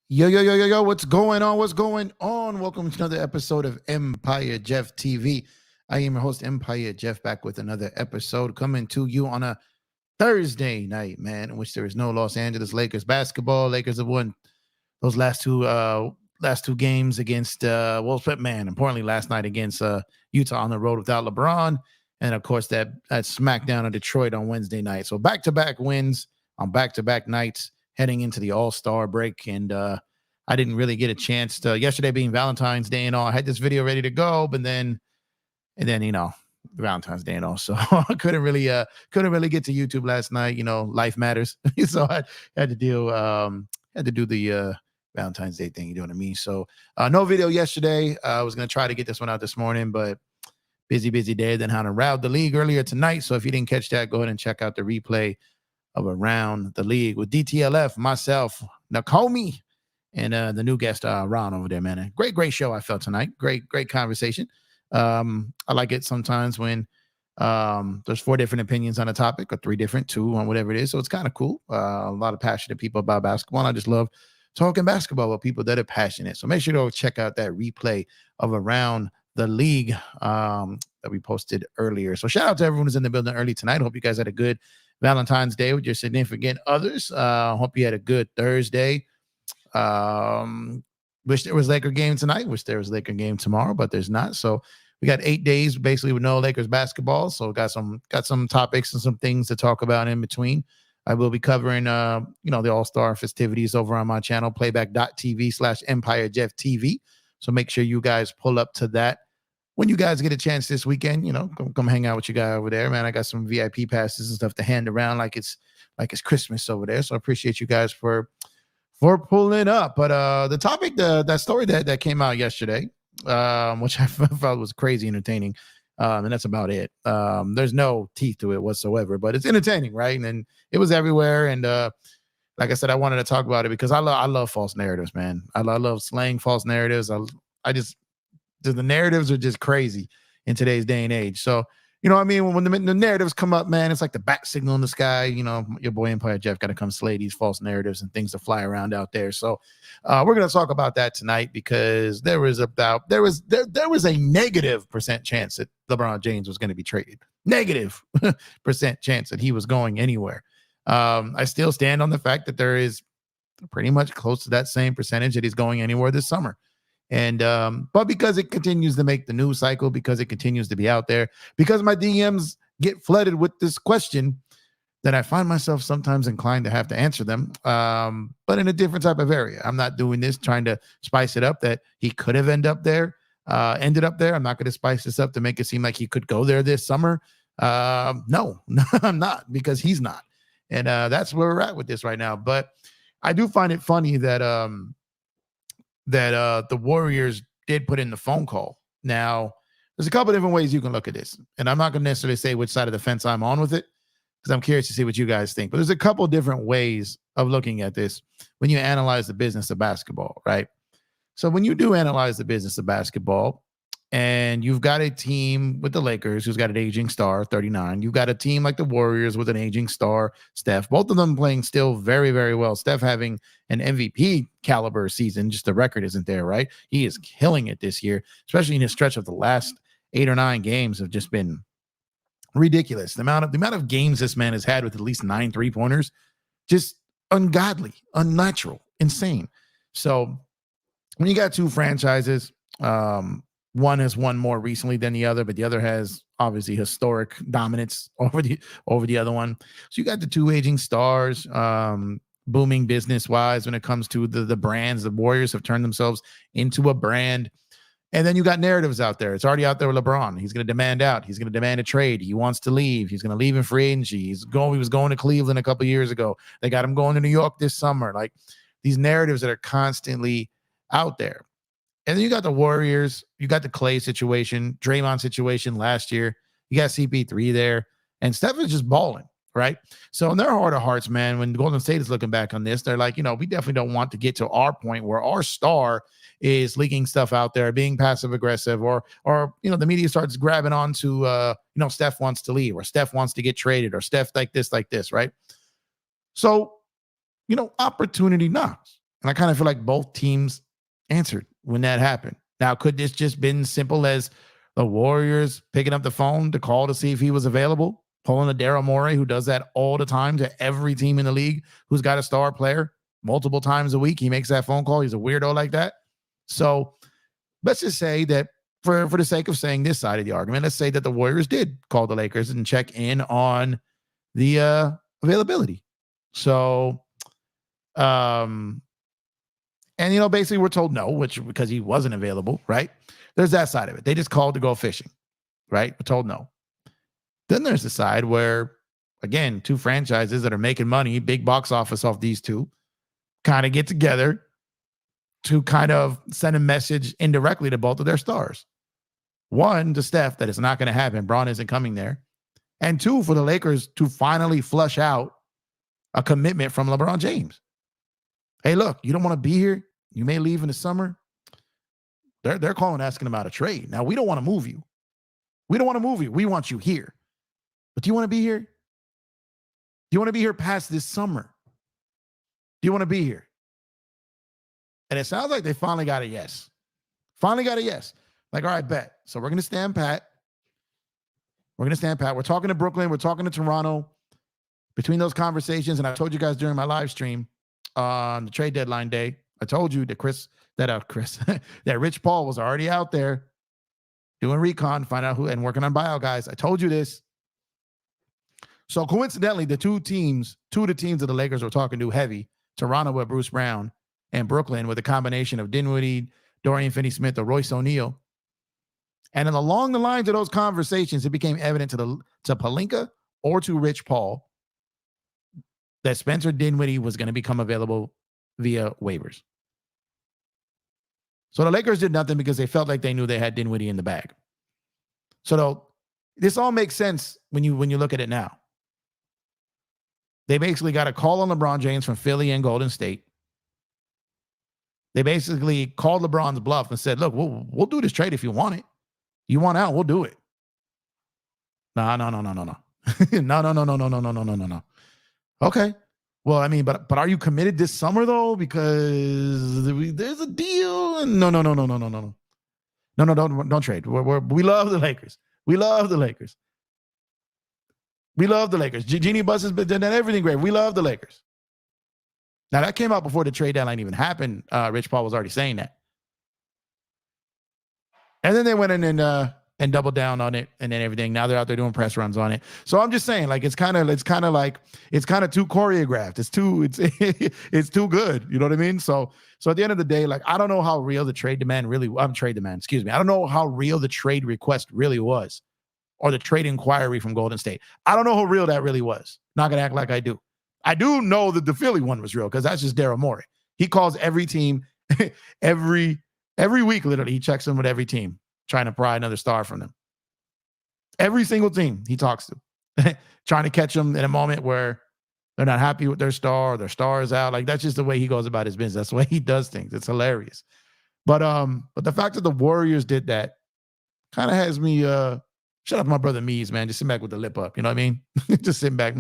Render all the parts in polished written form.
Yo, yo, yo, yo, yo, what's going on? What's going on? Welcome to another episode of Empire Jeff TV. I am your host, Empire Jeff, back with another episode coming to you on a Thursday night, man, in which there is no Los Angeles Lakers basketball. Lakers have won those last two games against importantly last night against Utah on the road without LeBron. And of course that smackdown of Detroit on Wednesday night. So back-to-back wins on back-to-back nights heading into the All-Star break. And I didn't really get a chance to, yesterday being Valentine's Day and all, I had this video ready to go, but then Valentine's Day and all. So I couldn't really get to YouTube last night. Life matters. So I had to do the Valentine's Day thing. You know what I mean? So no video yesterday. I was going to try to get this one out this morning, but busy day. Then had around the league earlier tonight. So if you didn't catch that, go ahead and check out the replay of Around the League with DTLF, myself, Nakomi, and the new guest, Ron over there, man. Great show I felt tonight. Great conversation. I like it sometimes when there's 4 different opinions on a topic or 3 different, 2 on whatever it is. So it's kind of cool. A lot of passionate people about basketball. And I just love talking basketball with people that are passionate. So make sure to go check out that replay of Around the League that we posted earlier. So shout out to everyone who's in the building early tonight. Hope you guys had a good Valentine's Day with your significant others. Hope you had a good Thursday. Wish there was Laker game tonight. Wish there was Laker game tomorrow, but there's not. So we got 8 days basically with no Lakers basketball. So got some topics and some things to talk about in between. I will be covering the All-Star festivities over on my channel, playback.tv/EmpireJeffTV. So make sure you guys pull up to that. When you guys get a chance this weekend, come hang out with you guys over there, man. I got some VIP passes and stuff to hand around like it's Christmas over there. So I appreciate you guys for pulling up. But the topic, that story that came out yesterday, which I felt was crazy entertaining, and that's about it. There's no teeth to it whatsoever, but it's entertaining, right? And it was everywhere. And like I said, I wanted to talk about it because I love false narratives, man. I love slaying false narratives. The narratives are just crazy in today's day and age. So, you know what I mean? When the narratives come up, man, it's like the bat signal in the sky. Your boy Empire Jeff got to come slay these false narratives and things that fly around out there. So we're going to talk about that tonight because there was a negative percent chance that LeBron James was going to be traded. Negative percent chance that he was going anywhere. I still stand on the fact that there is pretty much close to that same percentage that he's going anywhere this summer. And but because it continues to make the news cycle, because it continues to be out there, because my DMs get flooded with this question, then I find myself sometimes inclined to have to answer them, but in a different type of area. I'm not doing this trying to spice it up that he could have ended up there. I'm not going to spice this up to make it seem like he could go there this summer. No, I'm not, because he's not. And that's where we're at with this right now. But I do find it funny that the Warriors did put in the phone call. Now, there's a couple different ways you can look at this, and I'm not going to necessarily say which side of the fence I'm on with it because I'm curious to see what you guys think. But there's a couple different ways of looking at this when you analyze the business of basketball, right? So when you do analyze the business of basketball, and you've got a team with the Lakers who's got an aging star, 39. You've got a team like the Warriors with an aging star, Steph. Both of them playing still very, very well. Steph having an MVP caliber season. Just the record isn't there, right? He is killing it this year, especially in his stretch of the last 8 or 9 games have just been ridiculous. The amount of games this man has had with at least 9 3-pointers, just ungodly, unnatural, insane. So when you got 2 franchises, one has won more recently than the other, but the other has obviously historic dominance over the other one. So you got the 2 aging stars, booming business-wise when it comes to the brands. The Warriors have turned themselves into a brand. And then you got narratives out there. It's already out there with LeBron. He's going to demand out. He's going to demand a trade. He wants to leave. He's going to leave in free agency. He was going to Cleveland a couple of years ago. They got him going to New York this summer. Like, these narratives that are constantly out there. And then you got the Warriors. You got the Clay situation, Draymond situation last year. You got CP3 there. And Steph is just balling, right? So in their heart of hearts, man, when Golden State is looking back on this, they're like, we definitely don't want to get to our point where our star is leaking stuff out there, being passive aggressive, or the media starts grabbing on to, Steph wants to leave, or Steph wants to get traded, or Steph like this, right? So, opportunity knocks. And I kind of feel like both teams answered when that happened. Now, could this just been simple as the Warriors picking up the phone to call to see if he was available, pulling a Daryl Morey, who does that all the time to every team in the league who's got a star player multiple times a week? He makes that phone call. He's a weirdo like that. So let's just say that for the sake of saying this side of the argument, let's say that the Warriors did call the Lakers and check in on the availability. So, and basically we're told no, which because he wasn't available, right? There's that side of it. They just called to go fishing, right? We're told no. Then there's the side where, again, two franchises that are making money, big box office off these two, kind of get together to kind of send a message indirectly to both of their stars. One, to Steph, that it's not going to happen. Bron isn't coming there. And two, for the Lakers to finally flush out a commitment from LeBron James. Hey, look, you don't want to be here. You may leave in the summer. They're calling asking about a trade. Now, we don't want to move you. We don't want to move you. We want you here. But do you want to be here? Do you want to be here past this summer? Do you want to be here? And it sounds like they finally got a yes. Finally got a yes. Like, all right, bet. So we're going to stand pat. We're going to stand pat. We're talking to Brooklyn. We're talking to Toronto. Between those conversations, and I told you guys during my live stream on the trade deadline day, I told you that that Rich Paul was already out there doing recon, find out who, and working on buyout guys. I told you this. So coincidentally, two of the teams that the Lakers were talking to heavy, Toronto with Bruce Brown and Brooklyn with a combination of Dinwiddie, Dorian Finney-Smith, or Royce O'Neal. And then along the lines of those conversations, it became evident to Pelinka or to Rich Paul that Spencer Dinwiddie was going to become available via waivers. So the Lakers did nothing because they felt like they knew they had Dinwiddie in the bag. So this all makes sense when you look at it now. They basically got a call on LeBron James from Philly and Golden State. They basically called LeBron's bluff and said, look, we'll do this trade if you want it. You want out, we'll do it. No. No. Okay. Well, I mean, but are you committed this summer though? Because there's a deal. No. No, don't trade. We love the Lakers. We love the Lakers. Jeanie Buss has been done everything great. We love the Lakers. Now that came out before the trade deadline even happened. Rich Paul was already saying that. And then they went in and doubled down on it and then everything. Now they're out there doing press runs on it. So I'm just saying, like, it's kind of too choreographed. It's too good. You know what I mean? So at the end of the day, like, I don't know how real the trade demand really, excuse me. I don't know how real the trade request really was or the trade inquiry from Golden State. I don't know how real that really was. Not going to act like I do. I do know that the Philly one was real because that's just Daryl Morey. He calls every team every week, literally. He checks in with every team, trying to pry another star from them. Every single team he talks to, trying to catch them in a moment where they're not happy with their star or their star is out. Like, that's just the way he goes about his business. That's the way he does things. It's hilarious. But the fact that the Warriors did that kind of has me, shout out to my brother Mees, man. Just sitting back with the lip up. You know what I mean? Just sitting back.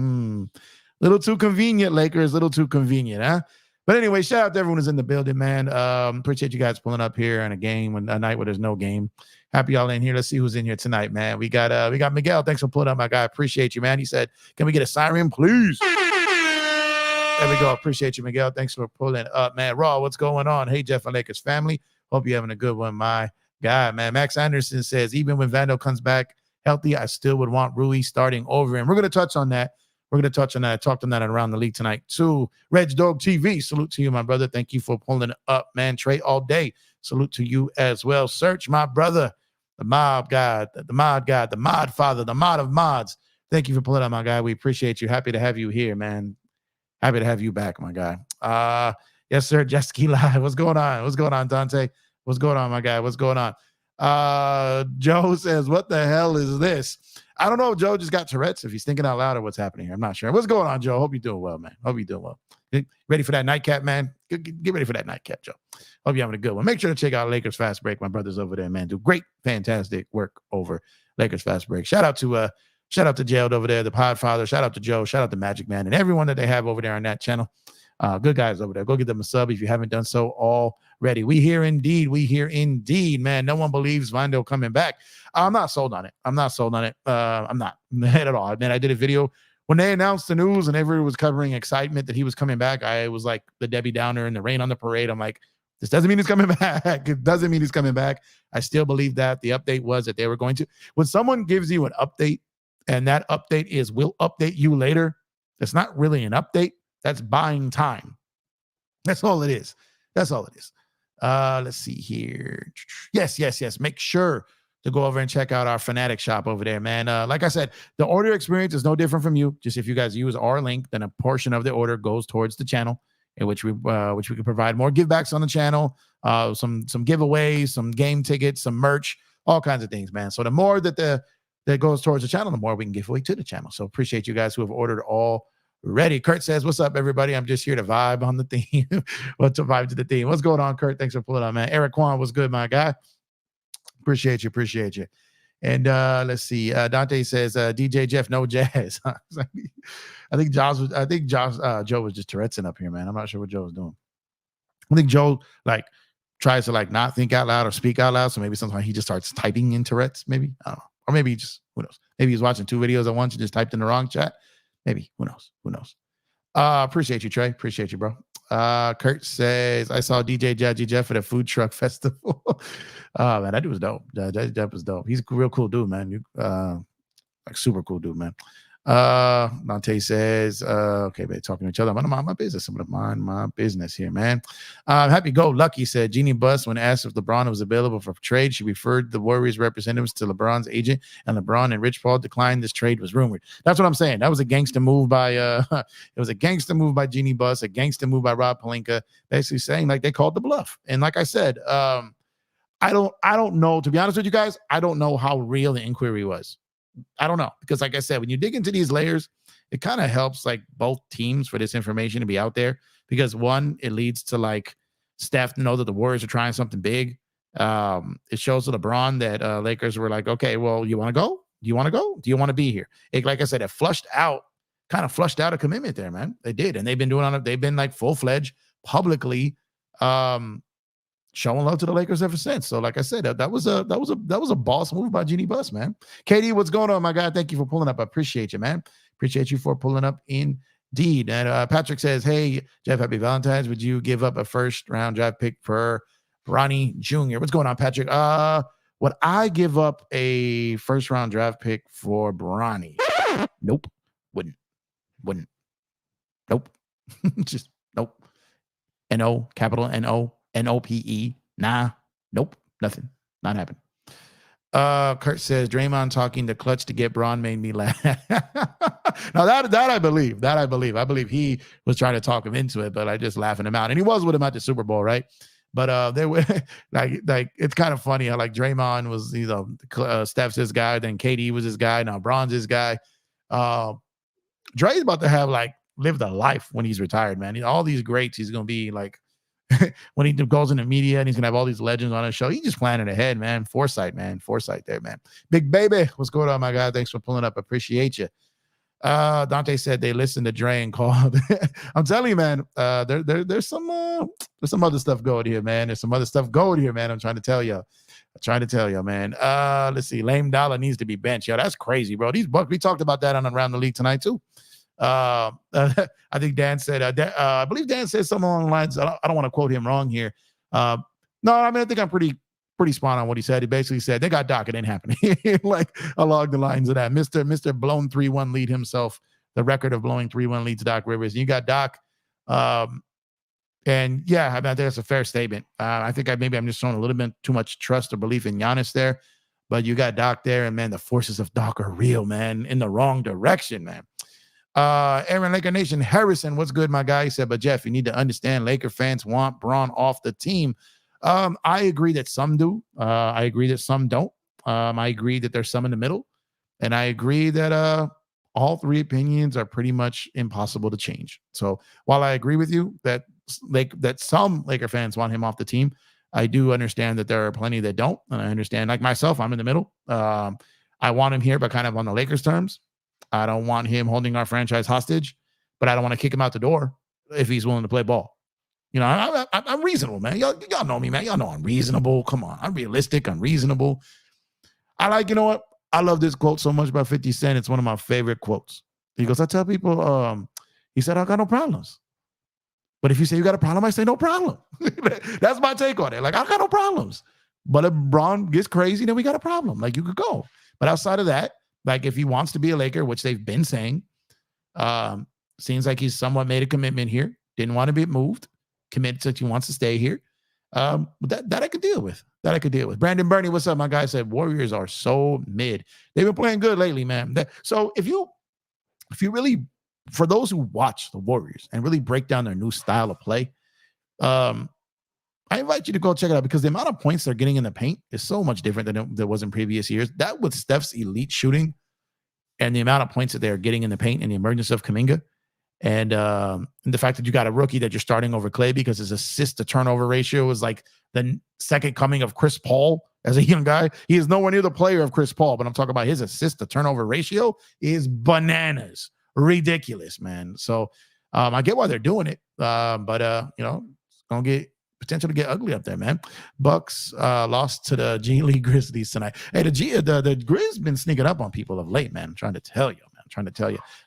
Little too convenient, Lakers. Little too convenient, huh? But anyway, shout out to everyone who's in the building, man. Appreciate you guys pulling up here on a night where there's no game. Happy y'all in here. Let's see who's in here tonight, man. We got Miguel. Thanks for pulling up, my guy. Appreciate you, man. He said, "Can we get a siren, please?" There we go. Appreciate you, Miguel. Thanks for pulling up, man. Raw, what's going on? Hey, Jeff and Lakers family. Hope you're having a good one, my guy, man. Max Anderson says, even when Vando comes back healthy, I still would want Rui starting over him. We're going to touch on that. I talked on that around the league tonight too. Reg Dog TV, salute to you, my brother. Thank you for pulling it up, man. Trey all day, salute to you as well. Search, my brother, the mod god, the mod father, the mod of mods. Thank you for pulling up, my guy. We appreciate you. Happy to have you here, man. Happy to have you back, my guy. Yes, sir. Jesky Live. What's going on? What's going on, Dante? What's going on, my guy? What's going on? Joe says, what the hell is this? I don't know if Joe just got Tourette's, if he's thinking out loud or what's happening here. I'm not sure. What's going on, Joe? Hope you're doing well, man. Hope you're doing well. Ready for that nightcap, man? Get ready for that nightcap, Joe. Hope you're having a good one. Make sure to check out Lakers Fast Break. My brothers over there, man, do great, fantastic work over Lakers Fast Break. Shout out to Gerald over there, the Podfather. Shout out to Joe. Shout out to Magic Man and everyone that they have over there on that channel. Good guys over there. Go get them a sub if you haven't done so already. We hear indeed, man. No one believes Vondale coming back. I'm not sold on it. I'm not not at all. I mean, I did a video when they announced the news and everyone was covering excitement that he was coming back. I was like the Debbie Downer and the rain on the parade. I'm like, this doesn't mean he's coming back. It doesn't mean he's coming back. I still believe that the update was that they were going to. When someone gives you an update and that update is, we'll update you later, that's not really an update. That's buying time. That's all it is. That's all it is. Let's see here. Yes. Make sure to go over and check out our Fanatic shop over there, man. Like I said, the order experience is no different from you. Just if you guys use our link, then a portion of the order goes towards the channel, in which we can provide more givebacks on the channel, some giveaways, some game tickets, some merch, all kinds of things, man. So the more that goes towards the channel, the more we can give away to the channel. So appreciate you guys who have ordered already. Kurt says, "What's up, everybody? I'm just here to vibe on the theme." What's to vibe to the theme? What's going on, Kurt? Thanks for pulling on, man. Eric Kwan, what's good, my guy? Appreciate you. And let's see. Dante says, DJ Jeff, no jazz. I think Joe was just Tourette'ing up here, man. I'm not sure what Joe was doing. I think Joe tries to not think out loud or speak out loud. So maybe sometimes he just starts typing in Tourette's, maybe. I don't know. Or maybe just, who knows? Maybe he's watching 2 videos at once and just typed in the wrong chat. Maybe. Who knows? Appreciate you, Trey. Appreciate you, bro. Kurt says, I saw DJ Jazzy Jeff at a food truck festival. Oh, man, that dude was dope. That was dope. He's a real cool dude, man. Super cool dude, man. Dante says, okay, they're talking to each other. I'm gonna mind my business. I'm gonna mind my business here, man. Happy Go Lucky said, Jeanie Buss, when asked if LeBron was available for trade, she referred the Warriors representatives to LeBron's agent, and LeBron and Rich Paul declined this trade was rumored. That's what I'm saying. That was a gangster move by it was a gangster move by Jeanie Buss, a gangster move by Rob Pelinka, basically saying they called the bluff. And like I said, I don't know, to be honest with you guys, I don't know how real the inquiry was. I don't know, because like I said, when you dig into these layers, it kind of helps both teams for this information to be out there, because one, it leads to Steph to know that the Warriors are trying something big. It shows to LeBron that Lakers were okay, well, you want to go? Do you want to go? Do you want to be here? Like I said, it kind of flushed out a commitment there, man. They did, and they've been doing on it. They've been full-fledged publicly showing love to the Lakers ever since. So like I said, that was a boss move by Jeanie Buss, man. KD, what's going on, my guy? Thank you for pulling up. I appreciate you, man. Appreciate you for pulling up indeed. And Patrick says, hey, Jeff, happy Valentine's. Would you give up a first-round draft pick for Ronnie Jr.? What's going on, Patrick? Would I give up a first-round draft pick for Bronny? Nope. Wouldn't. Nope. Just nope. N-O, capital N-O. N-O-P-E. Nah. Nope. Nothing. Not happening. Kurt says, Draymond talking to Clutch to get Braun made me laugh. Now that I believe. I believe he was trying to talk him into it, but I just laughing him out. And he was with him at the Super Bowl, right? But they were it's kind of funny how Draymond was, Steph's his guy, then KD was his guy, now Braun's his guy. Dre's about to have lived a life when he's retired, man. All these greats, he's gonna be when he goes in the media and he's gonna have all these legends on his show. He just planning ahead, man. Foresight there, man. Big baby, what's going on, my guy? Thanks for pulling up. Appreciate you. Dante said they listened to Dre and called. I'm telling you, man. There's some other stuff going here, man. There's some other stuff going here, man. I'm trying to tell you, man. Let's see. Lame Dollar needs to be benched. Yo, that's crazy, bro. These Bucks. We talked about that on Around the League tonight too. I think Dan said, I believe Dan said something along the lines. I don't want to quote him wrong here. No, I mean, I think I'm pretty spot on what he said. He basically said they got Doc. It didn't happen. Along the lines of that, Mr. blown 3-1 lead himself, the record of blowing 3-1 leads Doc Rivers. And you got Doc. And yeah, I mean, I think that's a fair statement. I think I'm just showing a little bit too much trust or belief in Giannis there, but you got Doc there, and man, the forces of Doc are real, man, in the wrong direction, man. Aaron Laker Nation Harrison, what's good, my guy? He said, but Jeff, you need to understand Laker fans want Braun off the team. I agree that some do. I agree that some don't. I agree that there's some in the middle. And I agree that all three opinions are pretty much impossible to change. So while I agree with you that some Laker fans want him off the team, I do understand that there are plenty that don't. And I understand, like myself, I'm in the middle. I want him here, but kind of on the Lakers terms. I don't want him holding our franchise hostage, but I don't want to kick him out the door. if he's willing to play ball. You know, I'm reasonable, man. Y'all know me, man. Y'all know I'm reasonable. Come on. I'm realistic. I'm reasonable. You know what? I love this quote so much by 50 Cent. It's one of my favorite quotes. He goes, I tell people, he said, I got no problems. But if you say you got a problem, I say no problem. That's my take on it. Like, I got no problems. But if Bron gets crazy, then we got a problem. Like, you could go. But outside of that, like, if he wants to be a Laker, which they've been saying, seems like he's somewhat made a commitment here. Didn't want to be moved. Committed that he wants to stay here. That I could deal with. Brandon Burney, what's up? My guy said Warriors are so mid. They've been playing good lately, man. So if you really, for those who watch the Warriors and really break down their new style of play, I invite you to go check it out because the amount of points they're getting in the paint is so much different than it was in previous years. That with Steph's elite shooting and the amount of points that they're getting in the paint and the emergence of Kuminga. And the fact that you got a rookie that you're starting over Clay because his assist to turnover ratio is like the second coming of Chris Paul as a young guy. He is nowhere near the player of Chris Paul, but I'm talking about his assist to turnover ratio is bananas. Ridiculous, man. So I get why they're doing it. But you know, it's going to get potential to get ugly up there, man. Bucks lost to the G League Grizzlies tonight. Hey, the Grizz been sneaking up on people of late, man. I'm trying to tell you.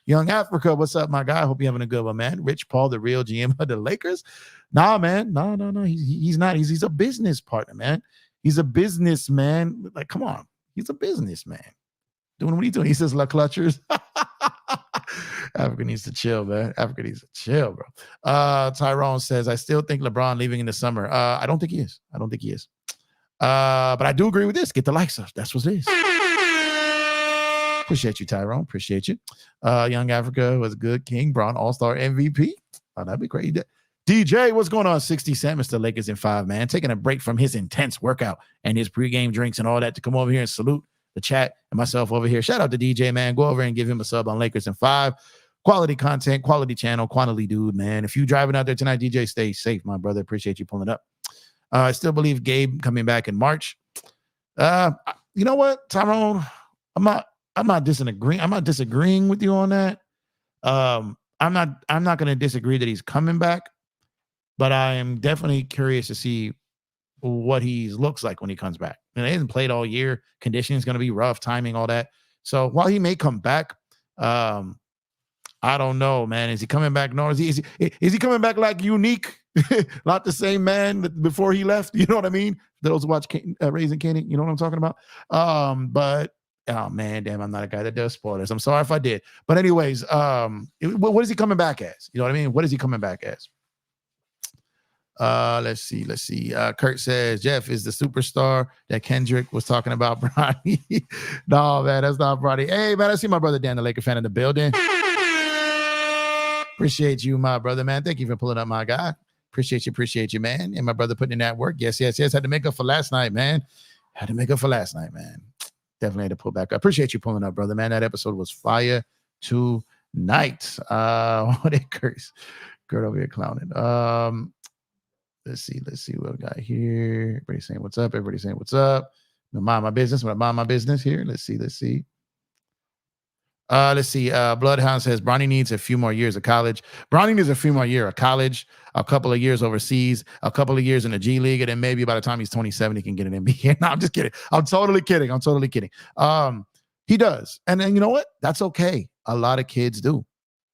Young Africa, what's up, my guy? Hope you're having a good one, man. Rich Paul, the real GM of the Lakers. Nah, man. No. He's not. He's a business partner, man. He's a businessman. Like, come on. He's a businessman. Doing what he's doing. He says, La Clutchers. Africa needs to chill, man. Africa needs to chill, bro. Tyrone says, I still think LeBron leaving in the summer. I don't think he is. But I do agree with this. Get the likes up. That's what it is. Appreciate you, Tyrone. Appreciate you. Young Africa was good. King Braun, All-Star MVP. Oh, that'd be great. DJ, what's going on? 60 Cent, Mr. Lakers in 5, man. Taking a break from his intense workout and his pregame drinks and all that to come over here and salute the chat and myself over here. Shout out to DJ, man. Go over and give him a sub on Lakers in 5. Quality content, quality channel, quality dude, man. If you driving out there tonight, DJ, stay safe, my brother. Appreciate you pulling up. I still believe Gabe coming back in March. You know what, Tyrone? I'm not disagreeing with you on that. I'm not going to disagree that he's coming back, but I am definitely curious to see what he looks like when he comes back. And he hasn't played all year. Conditioning is going to be rough, timing, all that. So while he may come back, I don't know, man. Is he coming back? No, is he coming back like unique? Not the same man before he left. You know what I mean? Those who watch Raising Kanan, you know what I'm talking about? But oh man, damn, I'm not a guy that does spoilers. I'm sorry if I did. But anyways, what is he coming back as? You know what I mean? What is he coming back as? Let's see. Kurt says Jeff is the superstar that Kendrick was talking about, Bronny. No, man, that's not Bronny. Hey, man, I see my brother Dan, the Laker fan in the building. Appreciate you, my brother, man. Thank you for pulling up, my guy. Appreciate you, man. And my brother putting in that work. Yes. Had to make up for last night, man. Definitely had to pull back up. Appreciate you pulling up, brother, man. That episode was fire tonight. What a curse. Kurt over here clowning. Let's see what we got here. Everybody saying what's up. Mind my business. When I mind my business here. Let's see. Bloodhound says Bronny needs a few more years of college. Bronny needs a few more years of college, a couple of years overseas, a couple of years in the G League, and then maybe by the time he's 27, he can get an NBA. No, I'm just kidding. I'm totally kidding. He does. And then you know what? That's okay. A lot of kids do.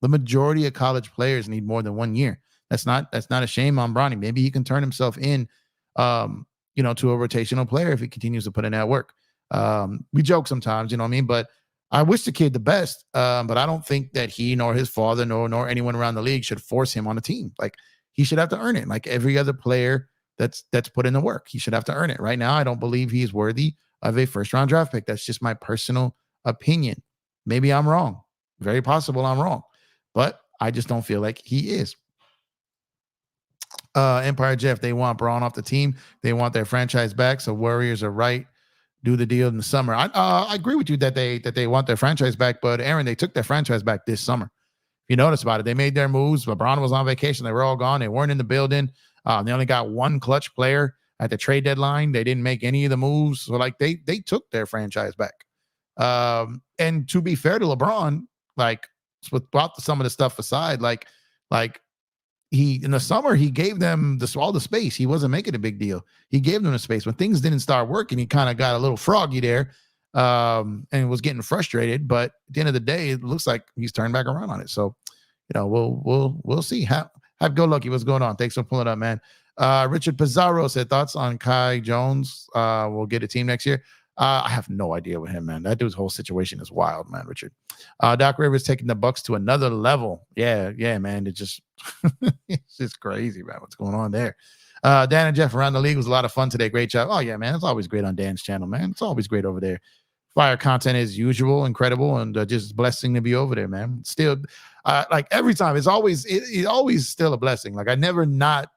The majority of college players need more than 1 year. That's not a shame on Bronny. Maybe he can turn himself in, to a rotational player if he continues to put in that work. We joke sometimes, you know what I mean? But I wish the kid the best, but I don't think that he nor his father nor anyone around the league should force him on a team. Like he should have to earn it. Like every other player that's put in the work, he should have to earn it. Right now, I don't believe he's worthy of a first-round draft pick. That's just my personal opinion. Maybe I'm wrong. Very possible I'm wrong, but I just don't feel like he is. Empire Jeff, they want Braun off the team. They want their franchise back. So Warriors are right. Do the deal in the summer. I agree with you that they want their franchise back, but Aaron, they took their franchise back this summer. If you notice about it, they made their moves. LeBron was on vacation. They were all gone. They weren't in the building. They only got one clutch player at the trade deadline. They didn't make any of the moves. So like they took their franchise back. And to be fair to LeBron, like without some of the stuff aside, like in the summer he gave them all the space. He wasn't making a big deal. He gave them the space. When things didn't start working, he kind of got a little froggy there, and was getting frustrated. But at the end of the day, it looks like he's turned back around on it. So, we'll see. Have go lucky. What's going on? Thanks for pulling up, man. Richard Pizarro said thoughts on Kai Jones. Will get a team next year. I have no idea with him, man. That dude's whole situation is wild, man, Richard. Doc Rivers taking the Bucks to another level. Yeah, man. It just it's just crazy, man. What's going on there? Dan and Jeff around the league was a lot of fun today. Great job. Oh, yeah, man. It's always great on Dan's channel, man. It's always great over there. Fire content as usual, incredible, and just blessing to be over there, man. Still, like every time, it's always still a blessing. Like I never not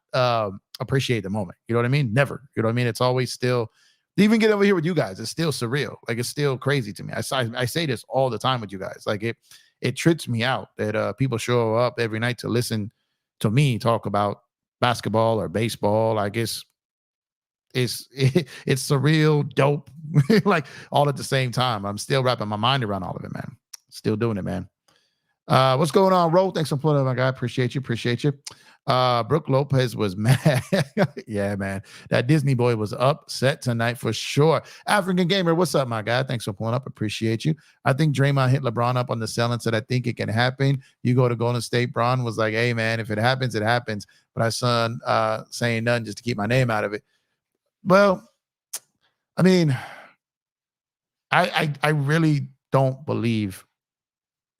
appreciate the moment. You know what I mean? Never. You know what I mean? It's always still. Even get over here with you guys, it's still surreal. Like it's still crazy to me. I say this all the time with you guys. Like it trips me out that people show up every night to listen to me talk about basketball or baseball. I guess it's surreal, dope, like all at the same time. I'm still wrapping my mind around all of it, man. Still doing it, man. What's going on, Ro? Thanks for pulling up, my guy. Appreciate you. Brooke Lopez was mad. Yeah, man. That Disney boy was upset tonight for sure. African Gamer, what's up, my guy? Thanks for pulling up. Appreciate you. I think Draymond hit LeBron up on the cell and said, I think it can happen. You go to Golden State. Bron was like, hey, man, if it happens, it happens. But I son saying nothing just to keep my name out of it. Well, I mean, I really don't believe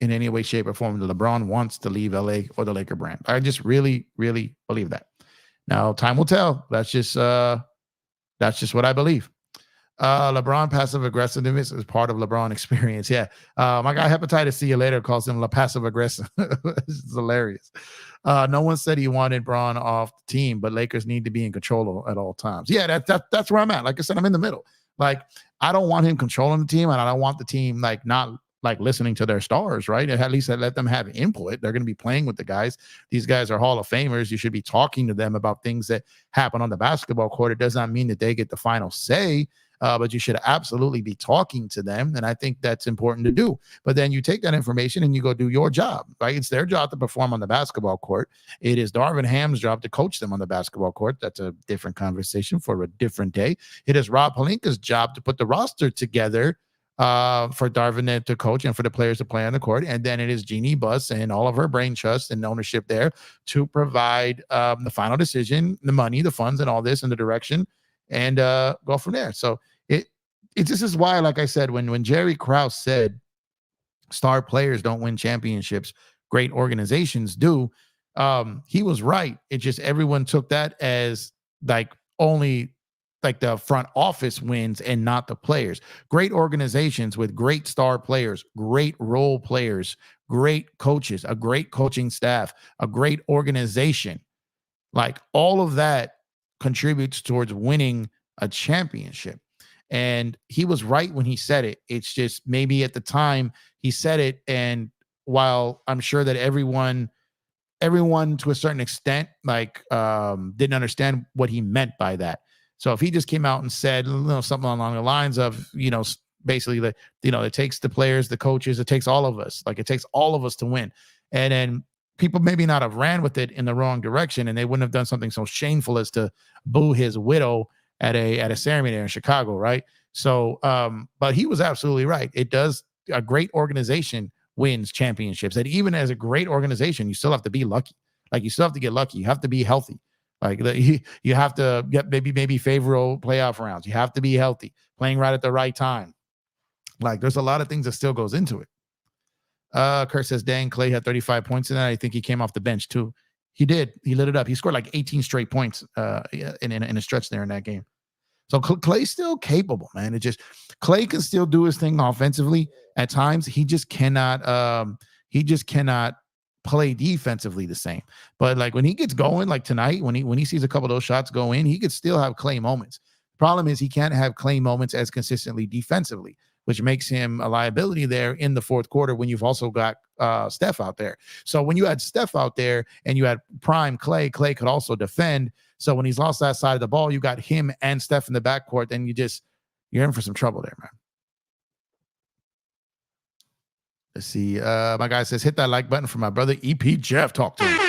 in any way, shape, or form that LeBron wants to leave LA or the Laker brand. I just really, really believe that. Now, time will tell. That's just what I believe. LeBron passive aggressiveness is part of LeBron experience. Yeah. My guy Hepatitis See You Later calls him passive aggressive. It's hilarious. No one said he wanted Bron off the team, but Lakers need to be in control at all times. Yeah, that's where I'm at. Like I said, I'm in the middle. Like I don't want him controlling the team, and I don't want the team like not like listening to their stars, right? At least let them have input. They're going to be playing with the guys. These guys are Hall of Famers. You should be talking to them about things that happen on the basketball court. It does not mean that they get the final say, but you should absolutely be talking to them. And I think that's important to do. But then you take that information and you go do your job, right? It's their job to perform on the basketball court. It is Darvin Ham's job to coach them on the basketball court. That's a different conversation for a different day. It is Rob Pelinka's job to put the roster together for Darvin to coach and for the players to play on the court. And then it is Jeanie Buss and all of her brain trust and ownership there to provide the final decision, the money, the funds, and all this in the direction, and go from there. So this is why, like I said, when Jerry Krause said star players don't win championships, great organizations do, he was right. It just everyone took that as like only like the front office wins and not the players. Great organizations with great star players, great role players, great coaches, a great coaching staff, a great organization. Like all of that contributes towards winning a championship. And he was right when he said it. It's just maybe at the time he said it, and while I'm sure that everyone to a certain extent like didn't understand what he meant by that. So if he just came out and said, something along the lines of, basically that, it takes the players, the coaches, it takes all of us. Like it takes all of us to win. And then people maybe not have ran with it in the wrong direction, and they wouldn't have done something so shameful as to boo his widow at a ceremony there in Chicago, right? So, but he was absolutely right. It does. A great organization wins championships. And even as a great organization, you still have to be lucky. Like you still have to get lucky. You have to be healthy. Like you have to get maybe favorable playoff rounds. You have to be healthy, playing right at the right time. Like there's a lot of things that still goes into it. Kurt says, dang, Clay had 35 points in that. I think he came off the bench too. He did. He lit it up. He scored like 18 straight points in a stretch there in that game. So Clay's still capable, man. It just Clay can still do his thing offensively at times. He just cannot play defensively the same. But like when he gets going, like tonight, when he sees a couple of those shots go in, he could still have Clay moments. Problem is he can't have Clay moments as consistently defensively, which makes him a liability there in the fourth quarter when you've also got Steph out there. So when you had Steph out there and you had prime Clay could also defend. So when he's lost that side of the ball, you got him and Steph in the backcourt, then you're in for some trouble there, man. Let's see. My guy says, hit that like button for my brother, EP Jeff. Talk to him.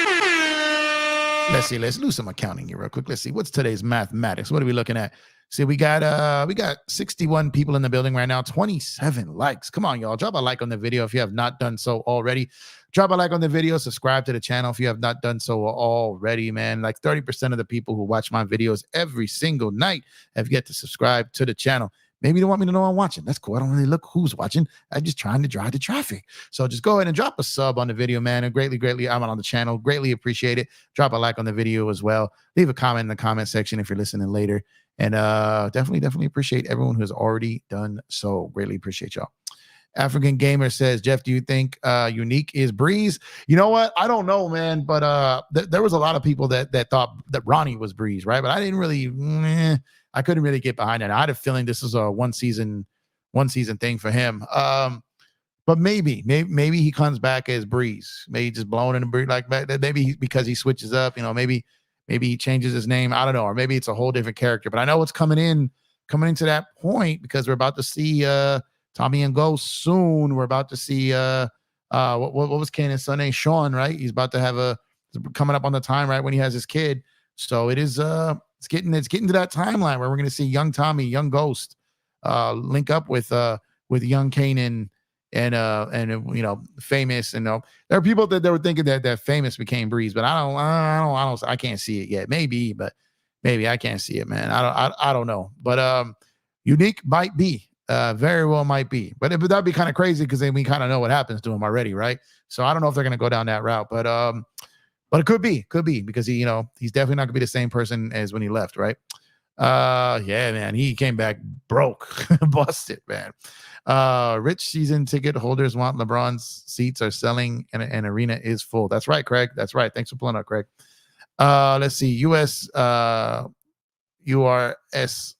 Let's see. Let's do some accounting here real quick. Let's see. What's today's mathematics? What are we looking at? See, we got 61 people in the building right now, 27 likes. Come on, y'all. Drop a like on the video if you have not done so already. Drop a like on the video. Subscribe to the channel if you have not done so already, man. Like 30% of the people who watch my videos every single night have yet to subscribe to the channel. Maybe you don't want me to know I'm watching. That's cool. I don't really look who's watching. I'm just trying to drive the traffic. So just go ahead and drop a sub on the video, man. And greatly, I'm on the channel. Greatly appreciate it. Drop a like on the video as well. Leave a comment in the comment section if you're listening later. And definitely appreciate everyone who has already done so. Greatly appreciate y'all. African Gamer says, Jeff, do you think Unique is Breeze? You know what? I don't know, man. But there was a lot of people that thought that Ronnie was Breeze, right? But I didn't really... I couldn't really get behind it. I had a feeling this is a one season thing for him. But maybe he comes back as Breeze. Maybe just blowing in the breeze like that. Maybe because he switches up, maybe he changes his name. I don't know. Or maybe it's a whole different character. But I know it's coming into that point because we're about to see Tommy and Ghost soon. We're about to see what was Kanan's son name? Sean, right? He's about to have coming up on the time, right, when he has his kid. So it is it's getting to that timeline where we're going to see young Tommy, young Ghost, link up with young Kanan and Famous. And there are people that were thinking that Famous became Breeze, but I can't see it yet. Maybe I can't see it, man. I don't know. But Unique might be, very well might be. But that'd be kind of crazy because then we kind of know what happens to him already, right? So I don't know if they're going to go down that route, but it could be because he's definitely not gonna be the same person as when he left, right? Yeah, man, he came back broke, busted, man. Rich season ticket holders want LeBron's seats are selling and an arena is full. That's right, Craig. That's right. Thanks for pulling up, Craig. Let's see. US URS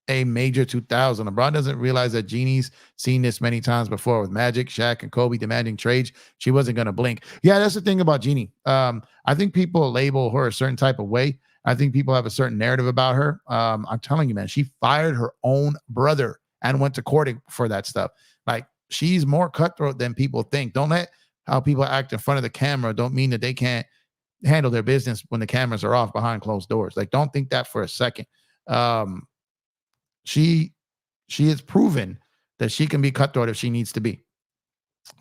a major 2000. LeBron doesn't realize that Jeannie's seen this many times before with Magic, Shaq, and Kobe demanding trades. She wasn't going to blink. Yeah, that's the thing about Jeanie. I think people label her a certain type of way. I think people have a certain narrative about her. I'm telling you, man, she fired her own brother and went to court for that stuff. Like, she's more cutthroat than people think. Don't let how people act in front of the camera don't mean that they can't handle their business when the cameras are off behind closed doors. Like, don't think that for a second. She has proven that she can be cutthroat if she needs to be.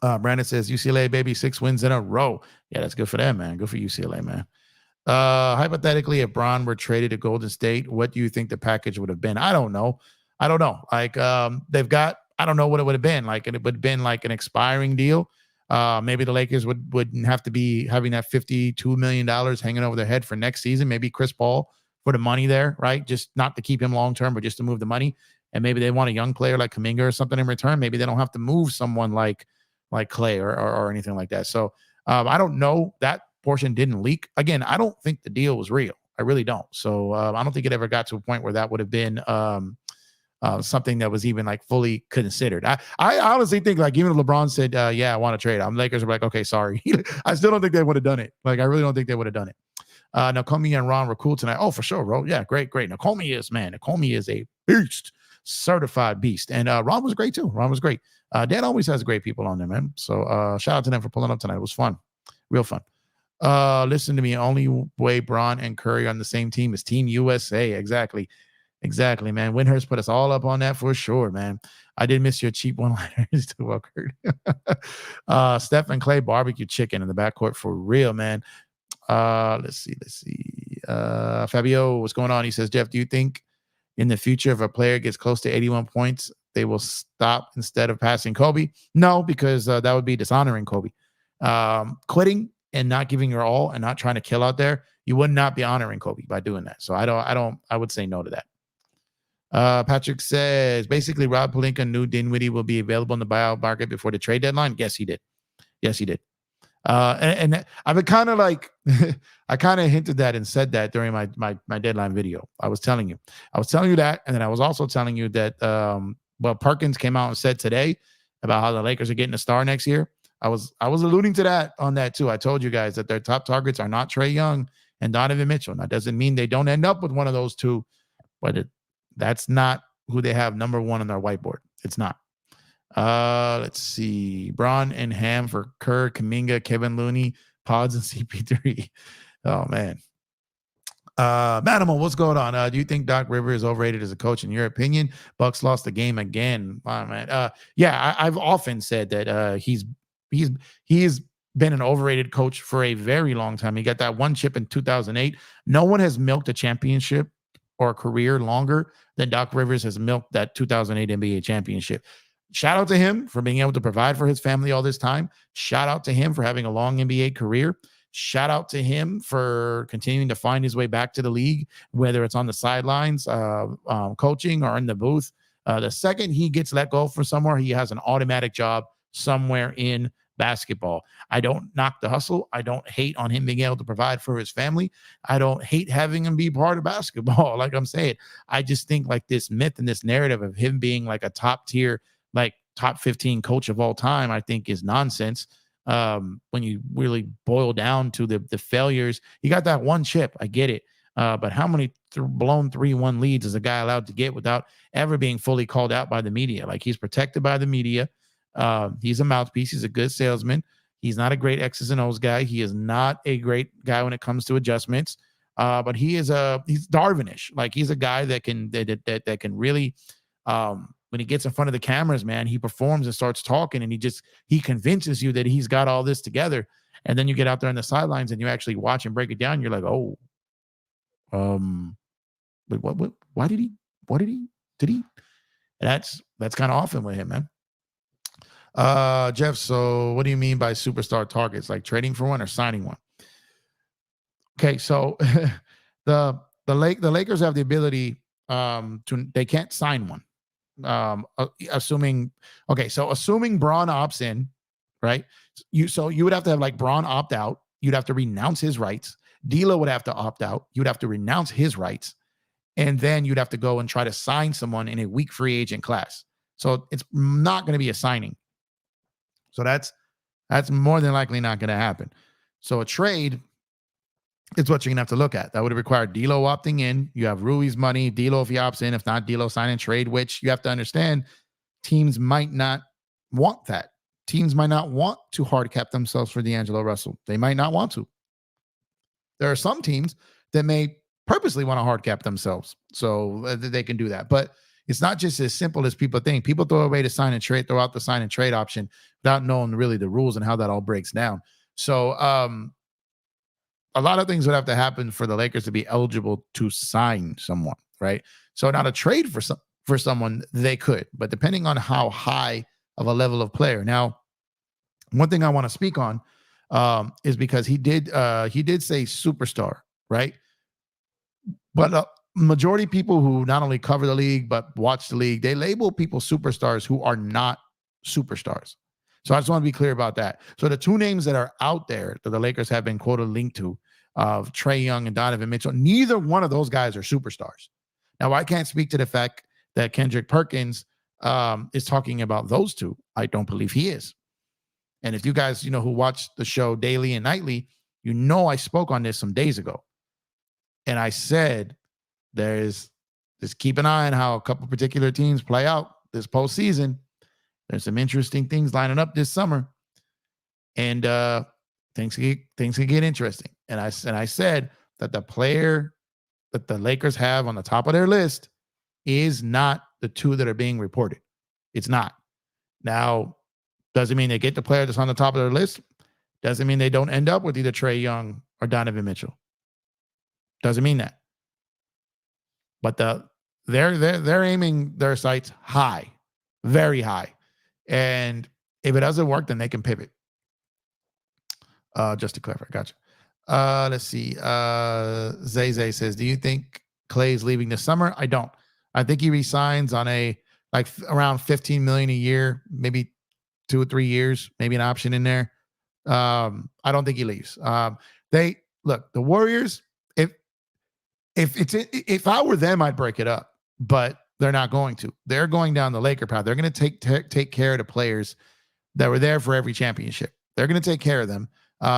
Brandon says, UCLA, baby, 6 wins in a row. Yeah, that's good for them, man. Good for UCLA, man. Hypothetically, if Bron were traded to Golden State, what do you think the package would have been? I don't know. Like, they've got, I don't know what it would have been. Like, it would have been like an expiring deal. Maybe the Lakers wouldn't have to be having that $52 million hanging over their head for next season. Maybe Chris Paul for the money there, right? Just not to keep him long-term, but just to move the money. And maybe they want a young player like Kuminga or something in return. Maybe they don't have to move someone like Clay or anything like that. So I don't know. That portion didn't leak. Again, I don't think the deal was real. I really don't. So I don't think it ever got to a point where that would have been something that was even like fully considered. I honestly think like even if LeBron said, yeah, I want to trade, Lakers are like, okay, sorry. I still don't think they would have done it. Like, I really don't think they would have done it. Nakomi and Ron were cool tonight. Oh, for sure, bro. Yeah, great. Nakomi is a beast, certified beast. And Ron was great too. Ron was great. Dan always has great people on there, man. So shout out to them for pulling up tonight. It was fun. Real fun. Listen to me. Only way Bron and Curry on the same team is Team USA. Exactly, man. Windhurst put us all up on that for sure, man. I did miss your cheap one-liners too, well, Kurt. Steph and Clay barbecue chicken in the backcourt for real, man. Let's see. Fabio, what's going on? He says, Jeff, do you think in the future, if a player gets close to 81 points, they will stop instead of passing Kobe? No, because that would be dishonoring Kobe. Quitting and not giving your all and not trying to kill out there, you would not be honoring Kobe by doing that. So I would say no to that. Patrick says, basically, Rob Pelinka knew Dinwiddie will be available in the buyout market before the trade deadline. Yes, he did. And I've been kind of like, I kind of hinted that and said that during my deadline video. I was telling you that. And then I was also telling you that, Perkins came out and said today about how the Lakers are getting a star next year. I was alluding to that on that too. I told you guys that their top targets are not Trae Young and Donovan Mitchell. That doesn't mean they don't end up with one of those two, but that's not who they have number one on their whiteboard. It's not. Let's see. Bron and Ham for Kerr, Kuminga, Kevin Looney, Pods, and CP3. Oh man. Manimal, what's going on? Do you think Doc Rivers is overrated as a coach in your opinion? Bucks lost the game again. Wow, man. Yeah, I've often said that he's he's been an overrated coach for a very long time. He got that one chip in 2008. No one has milked a championship or a career longer than Doc Rivers has milked that 2008 NBA championship. Shout out to him for being able to provide for his family all this time. Shout out to him for having a long NBA career. Shout out to him for continuing to find his way back to the league, whether it's on the sidelines, coaching, or in the booth. The second he gets let go from somewhere, he has an automatic job somewhere in basketball. I don't knock the hustle. I don't hate on him being able to provide for his family. I don't hate having him be part of basketball. Like I'm saying, I just think like this myth and this narrative of him being like a top tier, like top 15 coach of all time, I think is nonsense. When you really boil down to the failures, you got that one chip. I get it. But how many blown 3-1 leads is a guy allowed to get without ever being fully called out by the media? Like he's protected by the media. He's a mouthpiece. He's a good salesman. He's not a great X's and O's guy. He is not a great guy when it comes to adjustments. But he's Darwinish. Like he's a guy that can really, when he gets in front of the cameras, man, he performs and starts talking, and he convinces you that he's got all this together. And then you get out there on the sidelines and you actually watch and break it down. You're like, oh, but why did he? And that's kind of often with him, man. Jeff, so what do you mean by superstar targets? Like trading for one or signing one? Okay, so the Lakers have the ability they can't sign one. Assuming Braun opts in, right? You would have to have like Braun opt out. You'd have to renounce his rights. D'Lo would have to opt out. You'd have to renounce his rights, and then you'd have to go and try to sign someone in a weak free agent class. So it's not going to be a signing. So that's more than likely not going to happen. So a trade is what you're going to have to look at. That would require D'Lo opting in. You have Rui's money. D'Lo, if he opts in, if not, D'Lo sign and trade, which you have to understand teams might not want that. Teams might not want to hard cap themselves for D'Angelo Russell. They might not want to. There are some teams that may purposely want to hard cap themselves so they can do that. But it's not just as simple as people think. People throw away the sign and trade, throw out the sign and trade option without knowing really the rules and how that all breaks down. So a lot of things would have to happen for the Lakers to be eligible to sign someone, right? So not a trade for someone, they could, but depending on how high of a level of player. Now, one thing I want to speak on is because he did say superstar, right? But majority of people who not only cover the league but watch the league, they label people superstars who are not superstars. So I just want to be clear about that. So the two names that are out there that the Lakers have been quoted linked to, of Trae Young and Donovan Mitchell, neither one of those guys are superstars. Now, I can't speak to the fact that Kendrick Perkins is talking about those two. I don't believe he is. And if you guys, who watch the show daily and nightly, I spoke on this some days ago. And I said, just keep an eye on how a couple particular teams play out this postseason. There's some interesting things lining up this summer. And things can get interesting. And I said that the player that the Lakers have on the top of their list is not the two that are being reported. It's not. Now, doesn't mean they get the player that's on the top of their list. Doesn't mean they don't end up with either Trae Young or Donovan Mitchell. Doesn't mean that. But they're aiming their sights high, very high. And if it doesn't work, then they can pivot. Just to clarify, gotcha. Let's see. Zay says, do you think Clay's leaving this summer? I don't. I think he resigns on around $15 million a year, maybe 2 or 3 years, maybe an option in there. I don't think he leaves. The Warriors, if I were them, I'd break it up, but they're not going to. They're going down the Laker path. They're going to take care of the players that were there for every championship. They're going to take care of them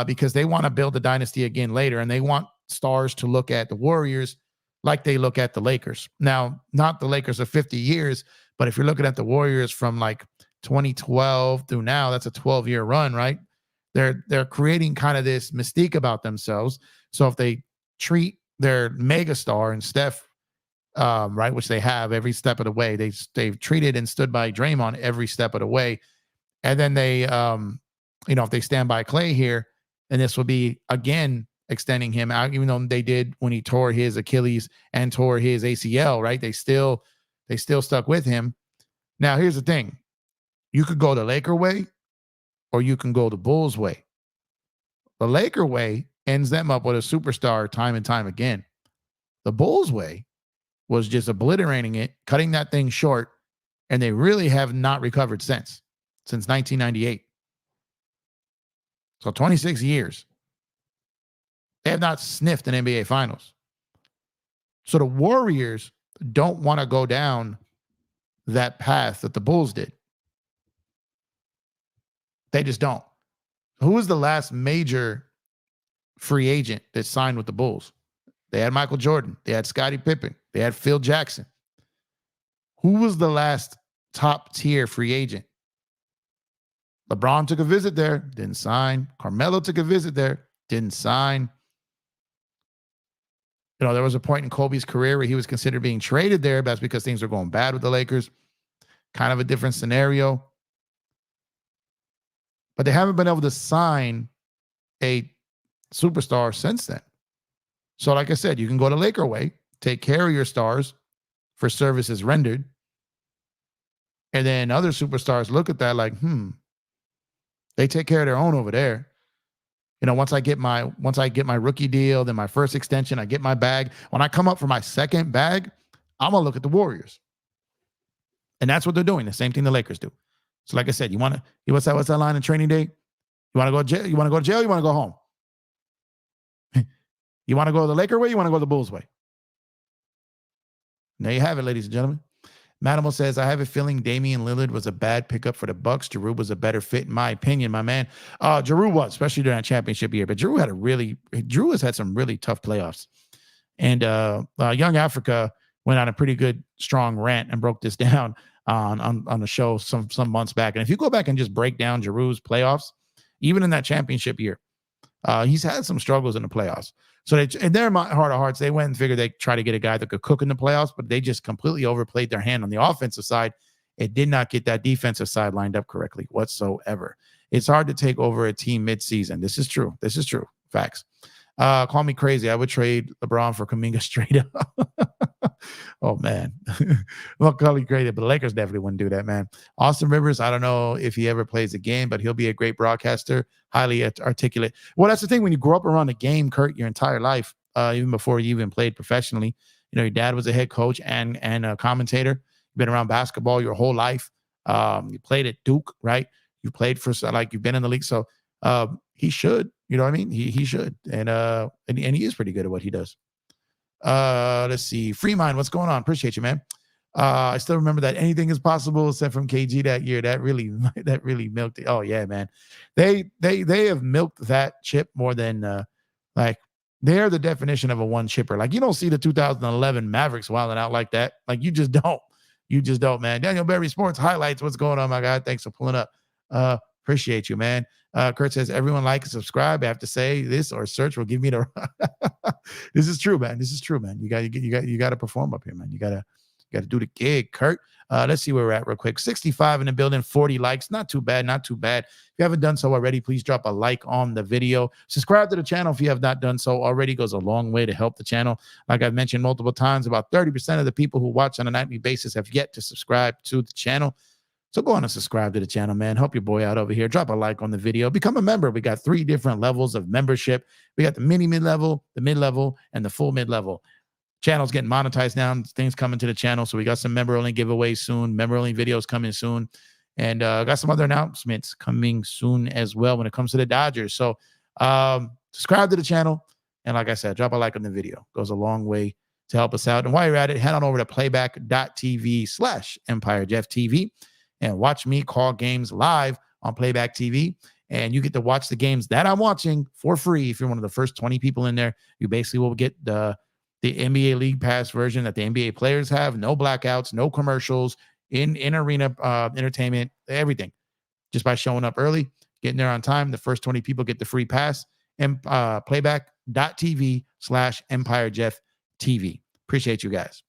because they want to build a dynasty again later, and they want stars to look at the Warriors like they look at the Lakers. Now, not the Lakers of 50 years, but if you're looking at the Warriors from like 2012 through now, that's a 12-year run, right? They're creating kind of this mystique about themselves. So if they treat their megastar and Steph, right, which they have every step of the way, they've treated and stood by Draymond every step of the way, and then they, if they stand by Clay here, and this will be again extending him out, even though they did when he tore his Achilles and tore his ACL, right? They still stuck with him. Now, here's the thing: you could go the Laker way, or you can go the Bulls way. The Laker way ends them up with a superstar time and time again. The Bulls way was just obliterating it, cutting that thing short, and they really have not recovered since 1998. So 26 years. They have not sniffed an NBA Finals. So the Warriors don't want to go down that path that the Bulls did. They just don't. Who was the last major free agent that signed with the Bulls? They had Michael Jordan. They had Scottie Pippen. They had Phil Jackson. Who was the last top tier free agent? LeBron took a visit there, didn't sign. Carmelo took a visit there, didn't sign. There was a point in Kobe's career where he was considered being traded there, but that's because things were going bad with the Lakers. Kind of a different scenario. But they haven't been able to sign a superstar since then. So like I said, you can go the Laker way, take care of your stars for services rendered. And then other superstars look at that like, they take care of their own over there. Once I get my rookie deal, then my first extension, I get my bag. When I come up for my second bag, I'm gonna look at the Warriors. And that's what they're doing. The same thing the Lakers do. So like I said, what's that line in training day? You want to go to jail? You want to go to jail? You want to go home? You want to go the Laker way? You want to go the Bulls way? There you have it, ladies and gentlemen. Manimal says, I have a feeling Damian Lillard was a bad pickup for the Bucks. Giroux was a better fit, in my opinion, my man. Giroux was, especially during that championship year. But Giroux has had some really tough playoffs. And Young Africa went on a pretty good, strong rant and broke this down on the show some months back. And if you go back and just break down Giroux's playoffs, even in that championship year, he's had some struggles in the playoffs. So in their heart of hearts, they went and figured they'd try to get a guy that could cook in the playoffs, but they just completely overplayed their hand on the offensive side. It did not get that defensive side lined up correctly whatsoever. It's hard to take over a team midseason. This is true. Facts. Call me crazy. I would trade LeBron for Kuminga straight up. Oh, man. Well, call me crazy, but the Lakers definitely wouldn't do that, man. Austin Rivers, I don't know if he ever plays a game, but he'll be a great broadcaster, highly articulate. Well, that's the thing. When you grow up around the game, Kurt, your entire life, even before you even played professionally, your dad was a head coach and a commentator. You've been around basketball your whole life. You played at Duke, right? You played for, you've been in the league. So he should, you know what I mean? He should. And he is pretty good at what he does. Let's see. Free Mind, what's going on? Appreciate you, man. I still remember that anything is possible sent from KG that year. That really milked it. Oh yeah, man. They have milked that chip more than they're the definition of a one chipper. Like, you don't see the 2011 Mavericks wilding out like that. Like, you just don't, man. Daniel Berry Sports Highlights. What's going on, my guy? Thanks for pulling up. Appreciate you, man. Kurt says, everyone like and subscribe. I have to say this or search will give me the This is true, man. You got to perform up here, man. You got to do the gig, Kurt. Let's see where we're at real quick. 65 in the building, 40 likes. Not too bad. If you haven't done so already, please drop a like on the video. Subscribe to the channel if you have not done so already. Goes a long way to help the channel. Like I've mentioned multiple times, about 30% of the people who watch on a nightly basis have yet to subscribe to the channel. So go on and subscribe to the channel, man. Help your boy out over here. Drop a like on the video. Become a member. We got 3 different levels of membership. We got the mini mid-level, the mid-level, and the full mid-level. Channel's getting monetized now. Things coming to the channel. So we got some member-only giveaways soon. Member-only videos coming soon. And got some other announcements coming soon as well when it comes to the Dodgers. So subscribe to the channel. And like I said, drop a like on the video. Goes a long way to help us out. And while you're at it, head on over to playback.tv/EmpireJeffTV. And watch me call games live on Playback TV. And you get to watch the games that I'm watching for free. If you're one of the first 20 people in there, you basically will get the NBA League Pass version that the NBA players have. No blackouts, no commercials, in arena entertainment, everything. Just by showing up early, Getting there on time. The first 20 people get the free pass. And playback.tv/EmpireJeffTV. Appreciate you guys.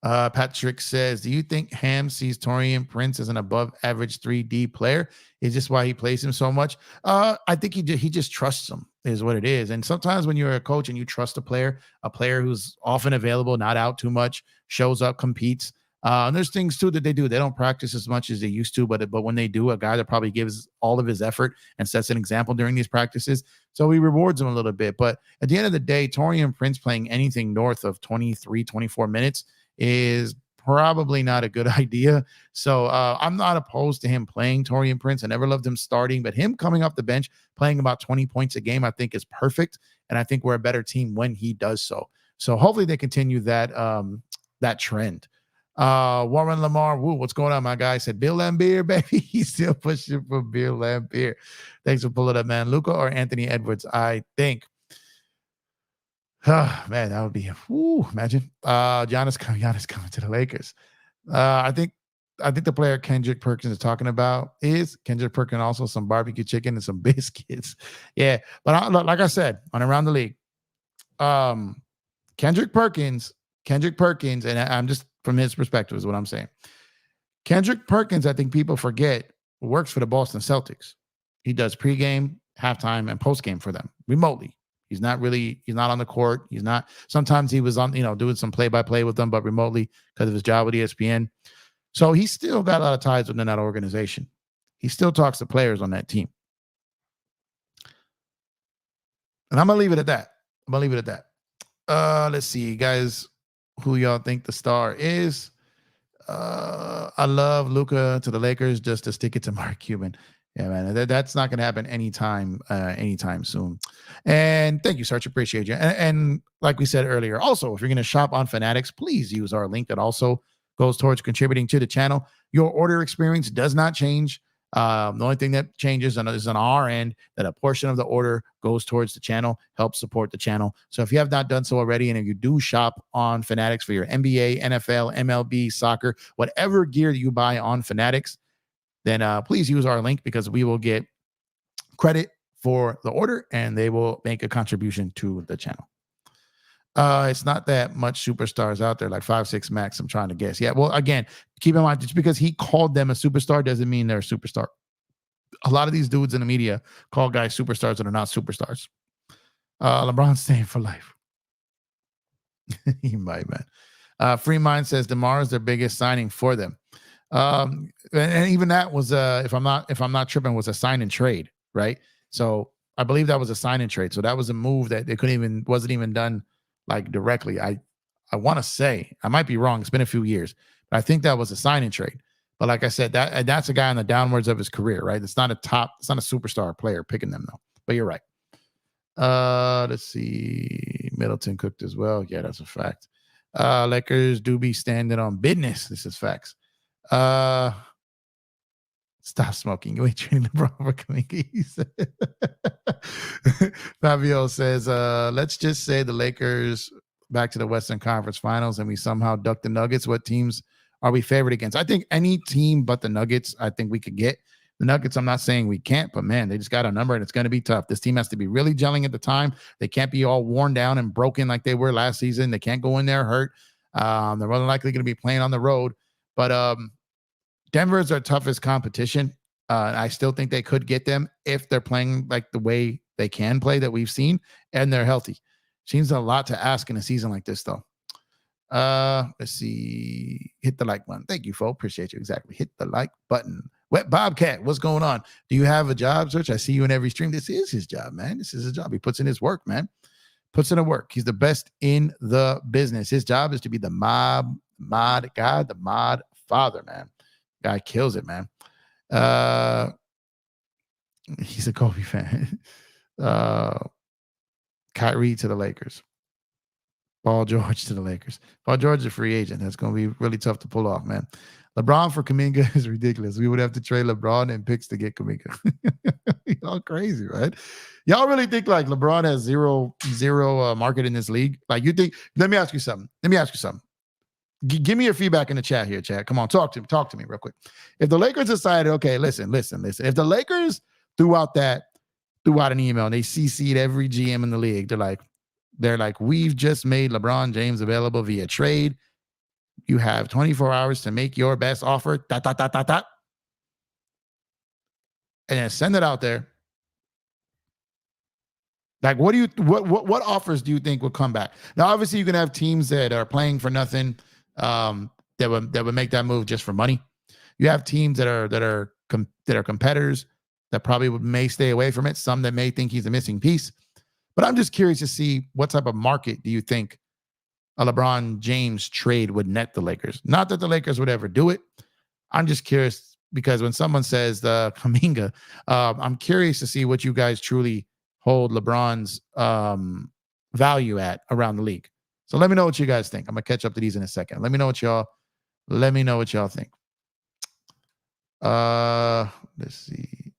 Patrick says, do you think Ham sees Taurean Prince as an above average 3D player? Is this why he plays him so much? I think he just trusts him is what it is. And sometimes when you're a coach and you trust a player who's often available, not out too much, shows up, competes. And there's things too that they do. They don't practice as much as they used to, but when they do, a guy that probably gives all of his effort and sets an example during these practices, so he rewards them a little bit. But at the end of the day, Taurean Prince playing anything north of 23, 24 minutes is probably not a good idea. So I'm not opposed to him playing Taurean Prince. I never loved him starting, but him coming off the bench, playing about 20 points a game, I think is perfect. And I think we're a better team when he does so. So hopefully they continue that trend. Warren Lamar, woo, what's going on, my guy? Said Bill Laimbeer, baby. He's still pushing for Bill Laimbeer. Thanks for pulling up, man. Luka or Anthony Edwards, I think. Oh, man, that would be imagine. Giannis coming to the Lakers. I think the player Kendrick Perkins is talking about is Kendrick Perkins, also some barbecue chicken and some biscuits. Yeah, but like I said, on Around the League, Kendrick Perkins, and I'm just from his perspective is what I'm saying. Kendrick Perkins, I think people forget, works for the Boston Celtics. He does pregame, halftime, and postgame for them remotely. He's not on the court. Sometimes he was on, doing some play-by-play with them, but remotely because of his job with ESPN. So he's still got a lot of ties within that organization. He still talks to players on that team. And I'm going to leave it at that. Let's see, guys, who y'all think the star is. I love Luka to the Lakers just to stick it to Mark Cuban. Yeah, man, that's not going to happen anytime soon. And thank you, Sarge. Appreciate you. And like we said earlier, also, if you're going to shop on Fanatics, please use our link that also goes towards contributing to the channel. Your order experience does not change. The only thing that changes is on our end that a portion of the order goes towards the channel, helps support the channel. So if you have not done so already, and if you do shop on Fanatics for your NBA, NFL, MLB, soccer, whatever gear you buy on Fanatics, then please use our link because we will get credit for the order and they will make a contribution to the channel. It's not that much superstars out there, like 5'6" max, I'm trying to guess. Yeah, well, again, keep in mind, just because he called them a superstar doesn't mean they're a superstar. A lot of these dudes in the media call guys superstars that are not superstars. LeBron's staying for life. He might, man. Free Mind says DeMar is their biggest signing for them. And even that was if I'm not tripping, was a sign and trade, right? So I believe that was a sign and trade. So that was a move that wasn't even done like directly. I want to say, I might be wrong, it's been a few years, but I think that was a sign and trade. But like I said, that's a guy on the downwards of his career, right? It's not a superstar player picking them though. But you're right. Let's see. Middleton cooked as well. Yeah, that's a fact. Lakers do be standing on business. This is facts. Stop smoking. You ain't treating LeBron for Kaminga. Fabio says, let's just say the Lakers back to the Western Conference Finals and we somehow duck the Nuggets. What teams are we favored against? I think any team but the Nuggets, I think we could get. The Nuggets, I'm not saying we can't, but man, they just got a number and it's going to be tough. This team has to be really gelling at the time. They can't be all worn down and broken like they were last season. They can't go in there hurt. They're more than likely going to be playing on the road. But Denver is their toughest competition. I still think they could get them if they're playing like the way they can play that we've seen and they're healthy. Seems a lot to ask in a season like this, though. Let's see. Hit the like button. Thank you, folks. Appreciate you. Exactly. Hit the like button. Wet Bobcat, what's going on? Do you have a job, Search? I see you in every stream. This is his job, man. This is his job. He puts in his work, man. Puts in the work. He's the best in the business. His job is to be the mod guy, the mod father, man. Guy kills it, man. He's a Kobe fan. Kyrie to the Lakers. Paul George to the Lakers. Paul George is a free agent. That's going to be really tough to pull off, man. LeBron for Kuminga is ridiculous. We would have to trade LeBron and picks to get Kuminga. Y'all crazy, right? Y'all really think like LeBron has zero market in this league? Like you think? Let me ask you something. Give me your feedback in the chat here, Chad. Come on, talk to me real quick. If the Lakers decided, okay, listen. If the Lakers threw out an email and they CC'd every GM in the league, they're like, we've just made LeBron James available via trade. You have 24 hours to make your best offer. Dot, dot, dot, dot, dot. And then send it out there. Like, what offers do you think will come back? Now, obviously, you can have teams that are playing for nothing, that would make that move just for money. You have teams that are competitors that probably may stay away from it. Some that may think he's a missing piece. But I'm just curious to see what type of market do you think a LeBron James trade would net the Lakers? Not that the Lakers would ever do it. I'm just curious because when someone says the Kuminga, I'm curious to see what you guys truly hold LeBron's value at around the league. So let me know what you guys think. I'm gonna catch up to these in a second. Let me know what y'all think. Let's see.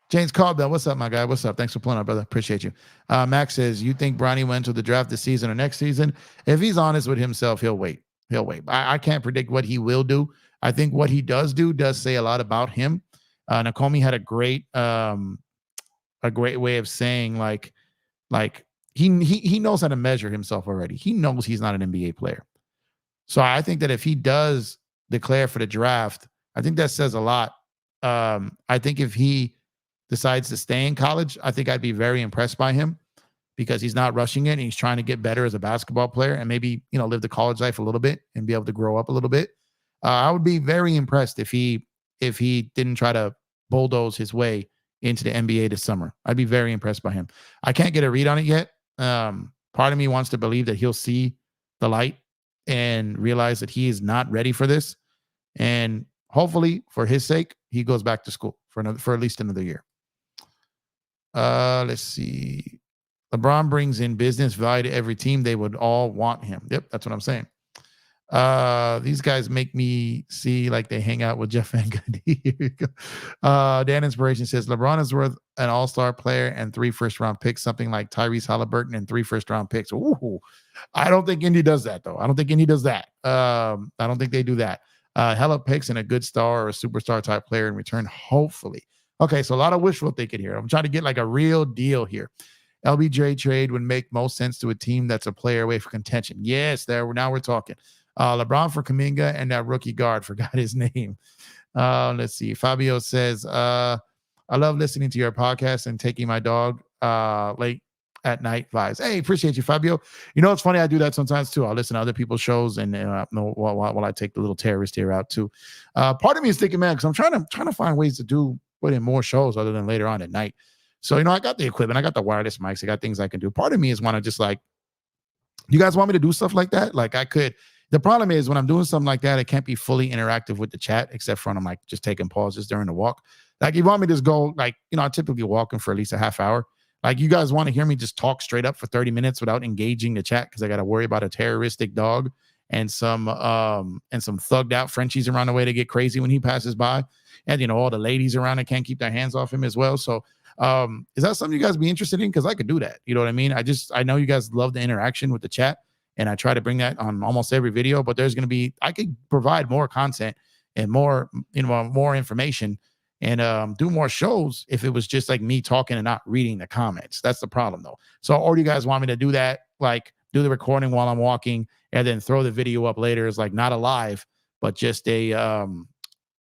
James Caldwell, what's up, my guy? What's up? Thanks for pulling up, brother. Appreciate you. Max says, you think Bronny went to the draft this season or next season? If he's honest with himself, he'll wait. I can't predict what he will do. I think what he does say a lot about him. Nakomi had a great way of saying like he knows how to measure himself already. He knows he's not an NBA player. So I think that if he does declare for the draft, I think that says a lot. I think if he decides to stay in college, I think I'd be very impressed by him because he's not rushing it and he's trying to get better as a basketball player and maybe, live the college life a little bit and be able to grow up a little bit. I would be very impressed if he didn't try to bulldoze his way into the NBA this summer. I'd be very impressed by him. I can't get a read on it yet. Part of me wants to believe that he'll see the light and realize that he is not ready for this. And hopefully, for his sake, he goes back to school for at least another year. Let's see. LeBron brings in business value to every team. They would all want him. Yep, that's what I'm saying. These guys make me see like they hang out with Jeff Van Gundy. Here you go. Dan Inspiration says LeBron is worth an all-star player and 3 first-round picks, something like Tyrese Halliburton and 3 first-round picks. Ooh, I don't think Indy does that, though. I don't think Indy does that. I don't think they do that. Hella picks and a good star or a superstar type player in return, hopefully. Okay, so a lot of wishful thinking here. I'm trying to get like a real deal here. LBJ trade would make most sense to a team that's a player away from contention. Yes, now we're talking. LeBron for Kuminga and that rookie guard, forgot his name. Let's see. Fabio says, I love listening to your podcast and taking my dog late at night vibes. Hey, appreciate you, Fabio. It's funny. I do that sometimes too. I'll listen to other people's shows and while I take the little terrorist here out too. Part of me is thinking, man, because I'm trying to find ways to put in more shows other than later on at night. So, I got the equipment. I got the wireless mics. I got things I can do. Part of me is want to just like, you guys want me to do stuff like that? Like I could. The problem is when I'm doing something like that, it can't be fully interactive with the chat, except for when I'm like just taking pauses during the walk. Like you want me to just go like, I'm typically walking for at least a half hour. Like you guys want to hear me just talk straight up for 30 minutes without engaging the chat because I got to worry about a terroristic dog and some thugged out Frenchies around the way to get crazy when he passes by. And, all the ladies around that can't keep their hands off him as well. So is that something you guys be interested in? Because I could do that. You know what I mean? I know you guys love the interaction with the chat. And I try to bring that on almost every video, but I could provide more content and more information and do more shows if it was just like me talking and not reading the comments. That's the problem though. So, or do you guys want me to do that? Like do the recording while I'm walking and then throw the video up later as like not a live, but just just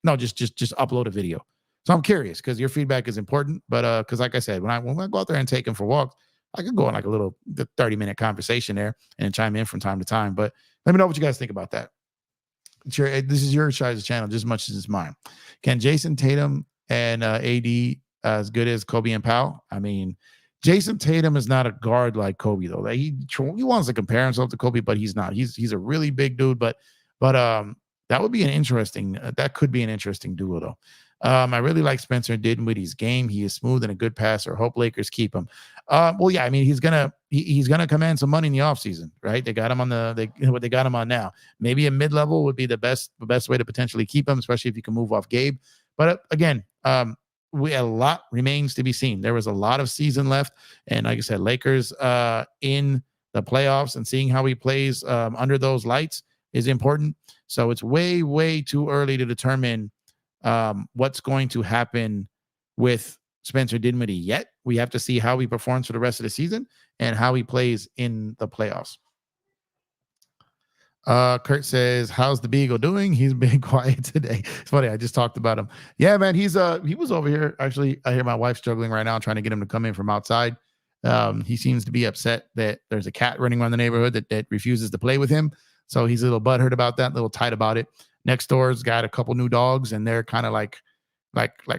upload a video. So I'm curious because your feedback is important, but because like I said, when I go out there and take them for walks, I could go on like a little 30-minute conversation there and chime in from time to time. But let me know what you guys think about that. This is your guys' channel just as much as it's mine. Can Jason Tatum and AD as good as Kobe and Powell? I mean, Jason Tatum is not a guard like Kobe though. Like he wants to compare himself to Kobe, but he's not. He's a really big dude. But that would be that could be an interesting duo though. I really like Spencer Dinwiddie's game. He is smooth and a good passer. Hope Lakers keep him. Well, yeah, I mean, he's gonna command some money in the offseason, right? They got him on what they got him on now. Maybe a mid-level would be the best way to potentially keep him, especially if you can move off Gabe. But again, a lot remains to be seen. There was a lot of season left, and like I said, Lakers in the playoffs and seeing how he plays under those lights is important. So it's way, way too early to determine what's going to happen with Spencer Dinwiddie yet. We have to see how he performs for the rest of the season and how he plays in the playoffs. Kurt says, how's the Beagle doing? He's been quiet today. It's funny, I just talked about him. Yeah, man, he was over here. Actually, I hear my wife struggling right now, trying to get him to come in from outside. He seems to be upset that there's a cat running around the neighborhood that refuses to play with him. So he's a little butthurt about that, a little tight about it. Next door's got a couple new dogs, and they're kind of like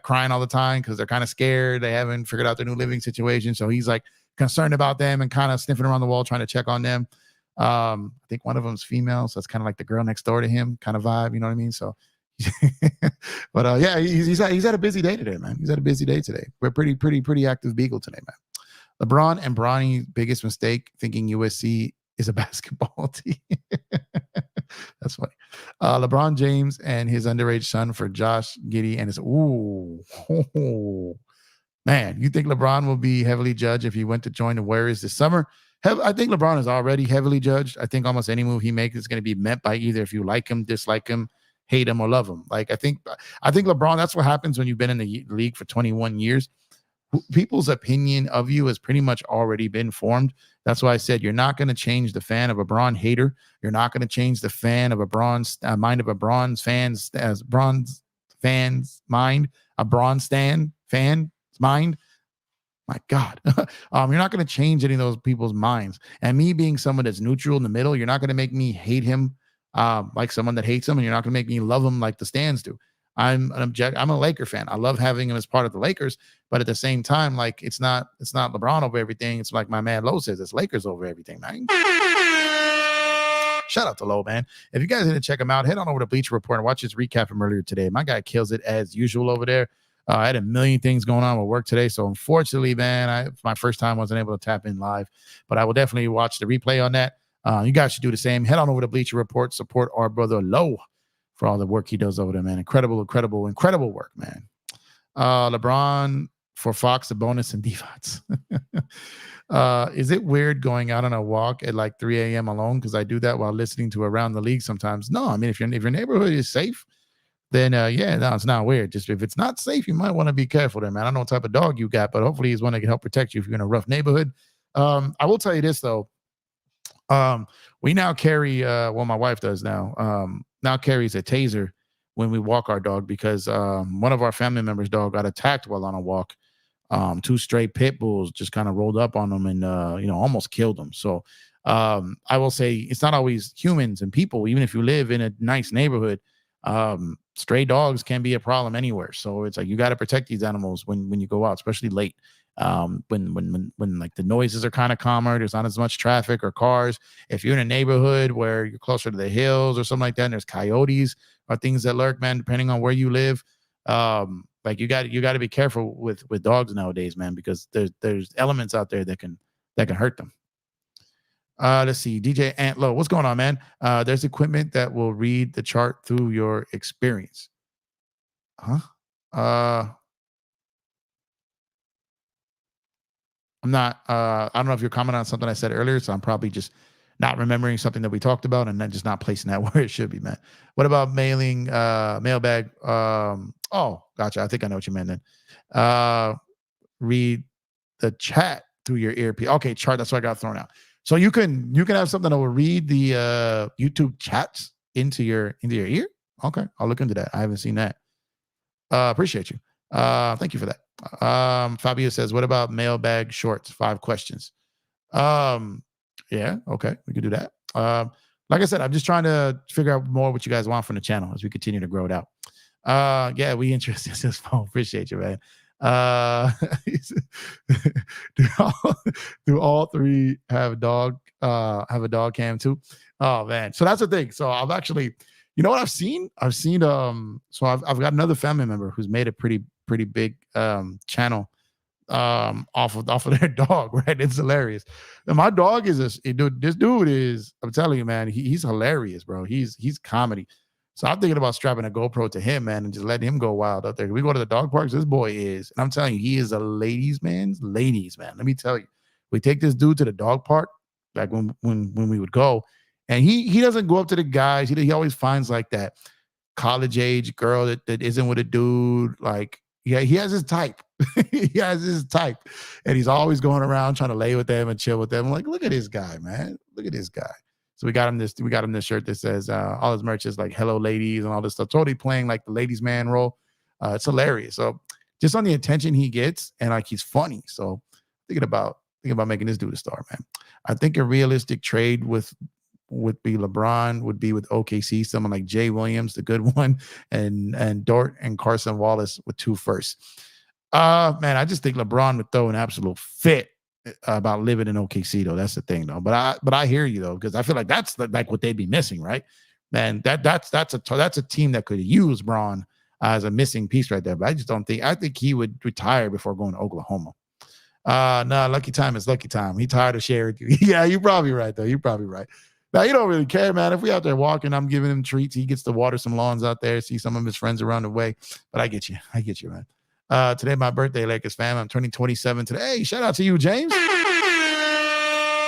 crying all the time because they're kind of scared. They haven't figured out their new living situation. So he's like concerned about them and kind of sniffing around the wall, trying to check on them. I think one of them's female, so it's kind of like the girl next door to him kind of vibe, you know what I mean? So, but yeah, he's had a busy day today, man. He's had a busy day today. We're pretty active Beagle today, man. LeBron and Bronny's biggest mistake, thinking USC is a basketball team. That's funny. LeBron James and his underage son for Josh Giddey and his man. You think LeBron will be heavily judged if he went to join the Warriors this summer? I think LeBron is already heavily judged. I think almost any move he makes is going to be met by either if you like him, dislike him, hate him, or love him. Like I think LeBron, that's what happens when you've been in the league for 21 years. People's opinion of you has pretty much already been formed. That's why I said you're not going to change the fan of a Bron hater. You're not going to change the fan of a Bronze mind of a Bronze fans as Bronze fans mind, a Bron stan fan's mind. My God, you're not going to change any of those people's minds. And me being someone that's neutral in the middle, you're not going to make me hate him like someone that hates him, and you're not going to make me love him like the stands do. I'm a Laker fan. I love having him as part of the Lakers, but at the same time, like it's not LeBron over everything. It's like my man Lowe says, it's Lakers over everything, man. Shout out to Lowe, man. If you guys didn't check him out, head on over to Bleacher Report and watch his recap from earlier today. My guy kills it as usual over there. I had a million things going on with work today, so unfortunately, man, my first time wasn't able to tap in live, but I will definitely watch the replay on that. You guys should do the same. Head on over to Bleacher Report, support our brother Lowe for all the work he does over there, man. Incredible work, man. LeBron for Fox, a bonus and DVODs. Is it weird going out on a walk at like 3 a.m. alone? Because I do that while listening to Around the League sometimes. No, I mean, if your neighborhood is safe, then yeah, no, it's not weird. Just if it's not safe, you might want to be careful there, man. I don't know what type of dog you got, but hopefully he's one that can help protect you if you're in a rough neighborhood. I will tell you this though. We now carry my wife does now carries a taser when we walk our dog because one of our family members' dog got attacked while on a walk. 2 stray pit bulls just kind of rolled up on him and almost killed him. So I will say it's not always humans and people, even if you live in a nice neighborhood. Stray dogs can be a problem anywhere. So it's like you got to protect these animals when you go out, especially late. When like the noises are kind of calmer, there's not as much traffic or cars. If you're in a neighborhood where you're closer to the hills or something like that, and there's coyotes or things that lurk, man, depending on where you live, like you got to be careful with dogs nowadays, man, because there's elements out there that can hurt them. Let's see, DJ Antlo, what's going on, man? There's equipment that will read the chart through your experience. Huh? I'm not, I don't know if you're commenting on something I said earlier, so I'm probably just not remembering something that we talked about and then just not placing that where it should be, man. What about mailbag? Oh, gotcha. I think I know what you meant then. Read the chat through your earpiece. Okay, chart. That's what I got thrown out. So you can have something that will read the YouTube chats into your ear. Okay, I'll look into that. I haven't seen that. Appreciate you. Thank you for that. Fabio says, what about mailbag shorts? 5 questions. Yeah, okay, we can do that. Like I said, I'm just trying to figure out more what you guys want from the channel as we continue to grow it out. Yeah, we interested in this phone. Appreciate you, man. Do all 3 have a dog cam too? Oh man, so that's the thing. So I've actually, you know what I've seen, so I've got another family member who's made a pretty big channel off of their dog, right? It's hilarious. And my dog is this dude is, I'm telling you, man, he's hilarious, bro. He's comedy. So I'm thinking about strapping a GoPro to him, man, and just letting him go wild out there. We go to the dog parks. This boy is, and I'm telling you, he is a ladies man. Let me tell you, we take this dude to the dog park. like when we would go, and he doesn't go up to the guys. He always finds like that college age girl that isn't with a dude. Like, yeah, he has his type. He has his type, and he's always going around trying to lay with them and chill with them. I'm like, look at this guy, man. Look at this guy. So we got him this shirt that says all his merch is like "Hello, ladies" and all this stuff. Totally playing like the ladies' man role. It's hilarious. So just on the attention he gets, and like he's funny. So thinking about making this dude a star, man. I think a realistic trade would be LeBron, would be with OKC, someone like Jay Williams, the good one, and Dort and Carson Wallace with 2 firsts. Man, I just think LeBron would throw an absolute fit about living in OKC, though. That's the thing, though. But I hear you, though, because I feel like that's like what they'd be missing, right? Man, that's a team that could use Braun as a missing piece right there. But I just don't think. I think he would retire before going to Oklahoma. No, lucky time is lucky time. He tired of sharing with you. Yeah, you're probably right, though. You're probably right. Now, you don't really care, man. If we out there walking, I'm giving him treats. He gets to water some lawns out there, see some of his friends around the way. But I get you. I get you, man. Today, my birthday, Lakers fam. I'm turning 27 today. Hey, shout out to you, James.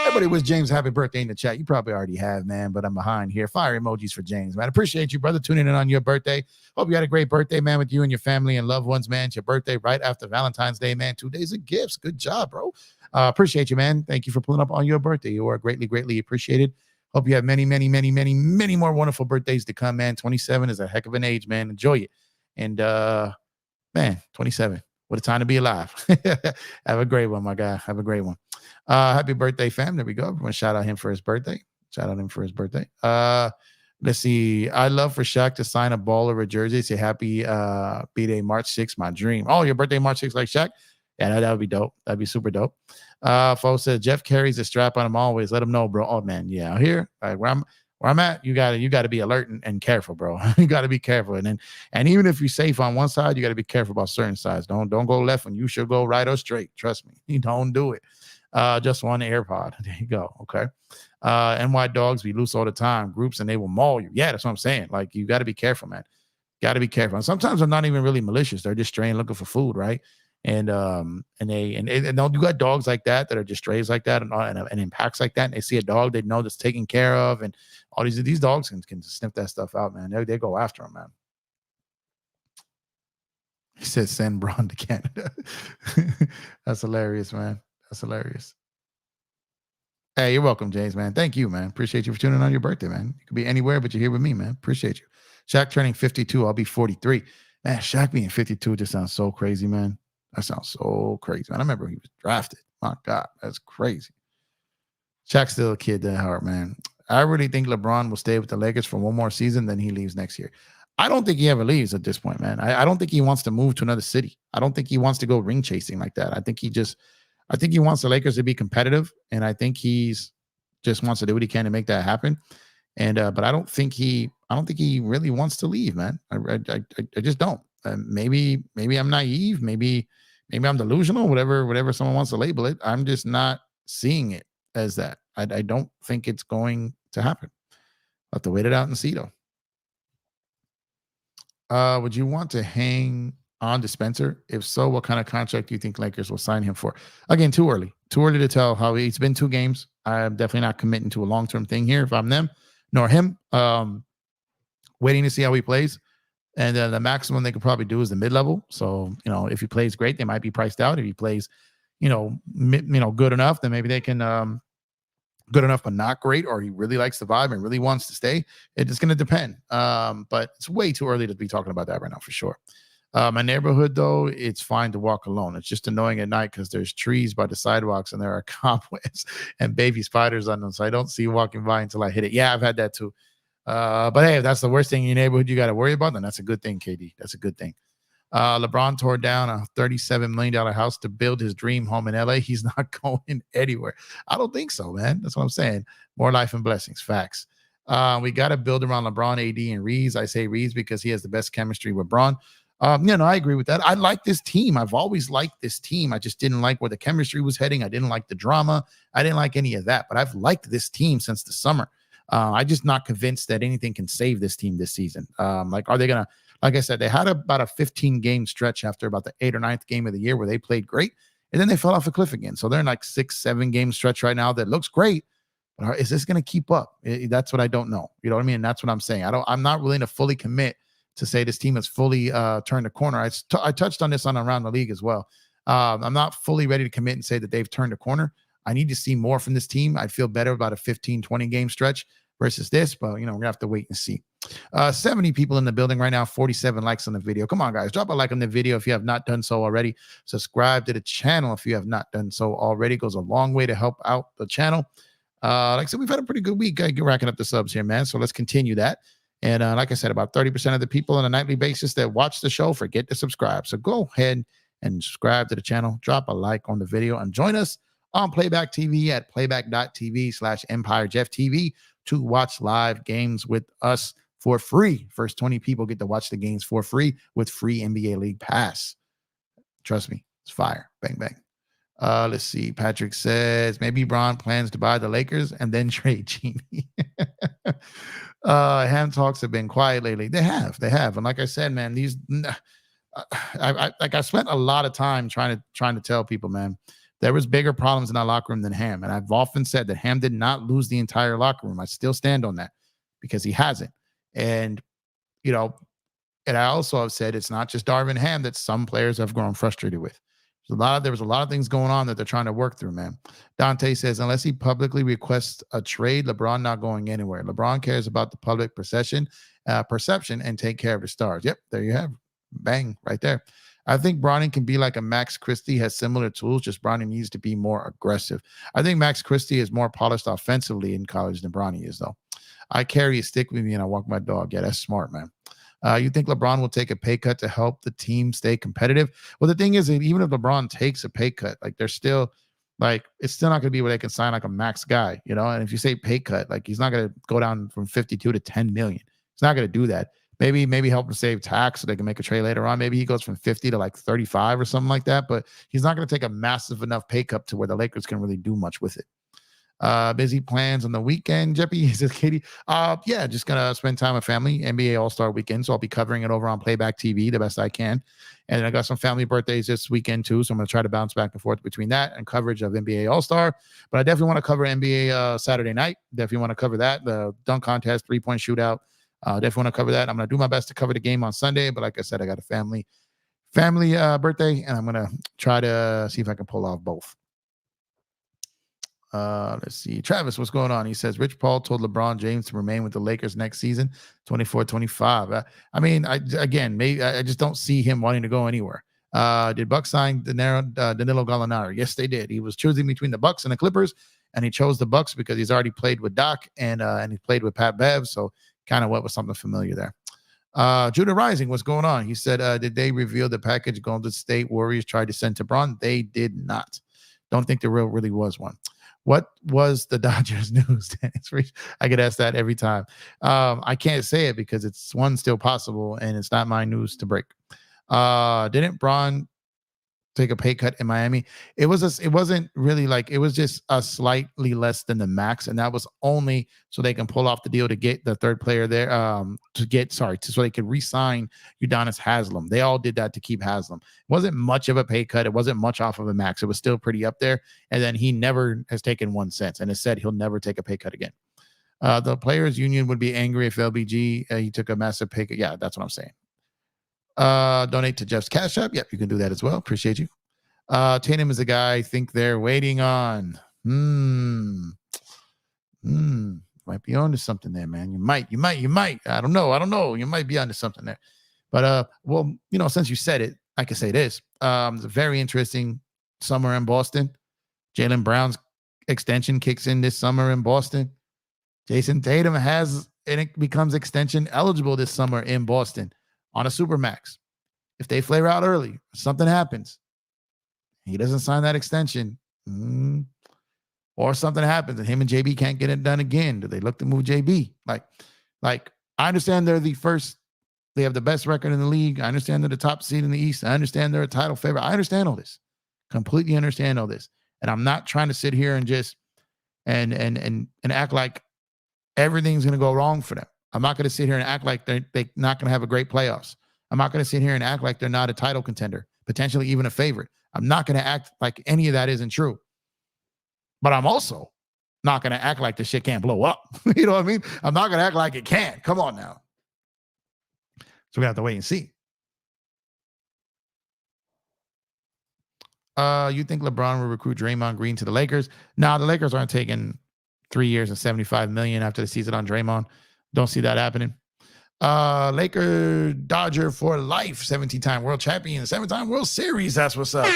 Everybody wish James happy birthday in the chat. You probably already have, man, but I'm behind here. Fire emojis for James, man. Appreciate you, brother, tuning in on your birthday. Hope you had a great birthday, man, with you and your family and loved ones, man. It's your birthday right after Valentine's Day, man. 2 days of gifts. Good job, bro. Appreciate you, man. Thank you for pulling up on your birthday. You are greatly, greatly appreciated. Hope you have many, many, many, many, many more wonderful birthdays to come, man. 27 is a heck of an age, man. Enjoy it. And, man, 27. What a time to be alive. Have a great one, my guy. Have a great one. Happy birthday, fam. There we go. Everyone shout out him for his birthday. Let's see. I love for Shaq to sign a ball or a jersey. Say happy B-Day March 6th, my dream. Oh, your birthday March 6th like Shaq? Yeah, that would be dope. That'd be super dope. Folks said Jeff carries the strap on him always. Let him know, bro. Oh man, yeah. Out here, like where I'm at, you gotta be alert and careful, bro. You gotta be careful. And even if you're safe on one side, you gotta be careful about certain sides. Don't go left when you should go right or straight. Trust me. You don't do it. Just one AirPod. There you go. Okay. NY dogs be loose all the time, groups, and they will maul you. Yeah, that's what I'm saying. Like, you got to be careful, man. Got to be careful. And sometimes they're not even really malicious. They're just straying looking for food, right? And you got dogs like that are just strays like that and in packs like that. And they see a dog they know that's taken care of, and all these dogs can sniff that stuff out, man. They go after them, man. He said send Braun to Canada. That's hilarious, man. That's hilarious. Hey, you're welcome, James, man. Thank you, man. Appreciate you for tuning in on your birthday, man. You could be anywhere, but you're here with me, man. Appreciate you. Shaq turning 52. I'll be 43. Man, Shaq being 52 just sounds so crazy, man. That sounds so crazy, man. I remember he was drafted. My God, that's crazy. Shaq's still a kid at heart, man. I really think LeBron will stay with the Lakers for one more season, then he leaves next year. I don't think he ever leaves at this point, man. I don't think he wants to move to another city. I don't think he wants to go ring chasing like that. I think he wants the Lakers to be competitive, and I think he's just wants to do what he can to make that happen. And but I don't think he really wants to leave, man. I just don't. Maybe I'm naive. Maybe I'm delusional. Whatever someone wants to label it. I'm just not seeing it as that. I don't think it's going to happen. I'll have to wait it out and see, though. Would you want to hang on to Spencer? If so, what kind of contract do you think Lakers will sign him for? Again, too early to tell. How it's been 2 games. I'm definitely not committing to a long-term thing here if I'm them, nor him. Waiting to see how he plays. And the maximum they could probably do is the mid-level. So, if he plays great, they might be priced out. If he plays, good enough, then maybe they can good enough but not great, or he really likes the vibe and really wants to stay. It's going to depend. But it's way too early to be talking about that right now for sure. My neighborhood, though, it's fine to walk alone. It's just annoying at night because there's trees by the sidewalks and there are cobwebs and baby spiders on them. So I don't see walking by until I hit it. Yeah, I've had that too. But hey, if that's the worst thing in your neighborhood you got to worry about, then that's a good thing, KD. That's a good thing. LeBron tore down a $37 million house to build his dream home in LA. He's not going anywhere. I don't think so, man. That's what I'm saying. More life and blessings. Facts. We got to build around LeBron, AD, and Reeves. I say Reeves because he has the best chemistry with Bron. I agree with that. I like this team. I've always liked this team. I just didn't like where the chemistry was heading. I didn't like the drama. I didn't like any of that. But I've liked this team since the summer. I'm just not convinced that anything can save this team this season. Are they going to, like I said, they had about a 15-game stretch after about the 8th or 9th game of the year where they played great, and then they fell off a cliff again. So they're in like 6-7 game stretch right now that looks great, But is this going to keep up? That's what I don't know. You know what I mean? That's what I'm saying. I'm not willing to fully commit to say this team has fully turned the corner. I touched on this on Around the League as well. I'm not fully ready to commit and say that they've turned a corner. I need to see more from this team. I'd feel better about a 15, 20 game stretch versus this, but we're gonna have to wait and see. 70 people in the building right now, 47 likes on the video. Come on, guys, drop a like on the video if you have not done so already. Subscribe to the channel if you have not done so already. It goes a long way to help out the channel. Like I said, we've had a pretty good week racking up the subs here, man. So let's continue that. And like I said, about 30% of the people on a nightly basis that watch the show forget to subscribe. So go ahead and subscribe to the channel, drop a like on the video, and join us on Playback TV at playback.tv/EmpireJeffTV to watch live games with us for free. First 20 people get to watch the games for free with free NBA League Pass. Trust me, it's fire. Bang, bang. Let's see. Patrick says maybe Bron plans to buy the Lakers and then trade Jeanie. Ham talks have been quiet lately. They have. And like I said, man, I spent a lot of time trying to tell people, man, there was bigger problems in our locker room than Ham. And I've often said that Ham did not lose the entire locker room. I still stand on that because he hasn't. And, and I also have said it's not just Darvin Ham that some players have grown frustrated with. There was a lot of things going on that they're trying to work through, man. Dante says, unless he publicly requests a trade, LeBron not going anywhere. LeBron cares about the public perception and take care of the stars. Yep, there you have it. Bang, right there. I think Bronny can be like a Max Christie, has similar tools, just Bronny needs to be more aggressive. I think Max Christie is more polished offensively in college than Bronny is, though. I carry a stick with me and I walk my dog. Yeah, that's smart, man. You think LeBron will take a pay cut to help the team stay competitive? Well, the thing is, even if LeBron takes a pay cut, like it's still not going to be where they can sign like a max guy, And if you say pay cut, like he's not going to go down from 52 to 10 million. He's not going to do that. Maybe help him save tax so they can make a trade later on. Maybe he goes from 50 to like 35 or something like that. But he's not going to take a massive enough pay cut to where the Lakers can really do much with it. Busy plans on the weekend, Jeppy. He says, Katie. Yeah, just gonna spend time with family. NBA All-Star weekend, so I'll be covering it over on Playback TV the best I can. And I got some family birthdays this weekend too, so I'm gonna try to bounce back and forth between that and coverage of NBA All-Star. But I definitely want to cover NBA Saturday night. Definitely want to cover that. The dunk contest, 3-point shootout. Definitely want to cover that. I'm gonna do my best to cover the game on Sunday, but like I said, I got a family birthday, and I'm gonna try to see if I can pull off both. Let's see. Travis, what's going on? He says Rich Paul told LeBron James to remain with the Lakers next season, 24-25. I just don't see him wanting to go anywhere. Did Bucks sign Danilo Gallinari? Yes, they did. He was choosing between the Bucks and the Clippers, and he chose the Bucks because he's already played with Doc and he played with Pat Bev, so kind of what was something familiar there. Judah Rising, what's going on? He said, did they reveal the package Golden State Warriors tried to send to Bron? They did not. Don't think there really was one. What was the Dodgers news? I get asked that every time. I can't say it because it's still possible, and it's not my news to break. Didn't Bron take a pay cut in Miami? It wasn't really like, it was just a slightly less than the max, and that was only so they can pull off the deal to get the third player there. So they could re-sign Udonis Haslem. They all did that to keep Haslem. It wasn't much of a pay cut. It wasn't much off of a max. It was still pretty up there. And then he never has taken 1 cent, and has said he'll never take a pay cut again. The players union would be angry if LBG he took a massive pay cut. Yeah, that's what I'm saying. Donate to Jeff's Cash App. Yep, you can do that as well. Appreciate you. Tatum is a guy I think they're waiting on. Might be onto something there, man. You might. I don't know. You might be onto something there. But since you said it, I can say this. It's a very interesting summer in Boston. Jaylen Brown's extension kicks in this summer in Boston. Jason Tatum it becomes extension eligible this summer in Boston on a Supermax. If they flare out early, something happens, he doesn't sign that extension, or something happens and him and JB can't get it done again. Do they look to move JB? Like I understand they're the first, they have the best record in the league. I understand they're the top seed in the East. I understand they're a title favorite. I understand all this, completely understand all this. And I'm not trying to sit here and just and act like everything's going to go wrong for them. I'm not going to sit here and act like they're not going to have a great playoffs. I'm not going to sit here and act like they're not a title contender, potentially even a favorite. I'm not going to act like any of that isn't true. But I'm also not going to act like the shit can't blow up. You know what I mean? I'm not going to act like it can. Come on now. So we have to wait and see. You think LeBron will recruit Draymond Green to the Lakers? Now the Lakers aren't taking 3 years and $75 million after the season on Draymond. Don't see that happening. Laker Dodger for life, 17-time world champion, 7-time World Series. That's what's up.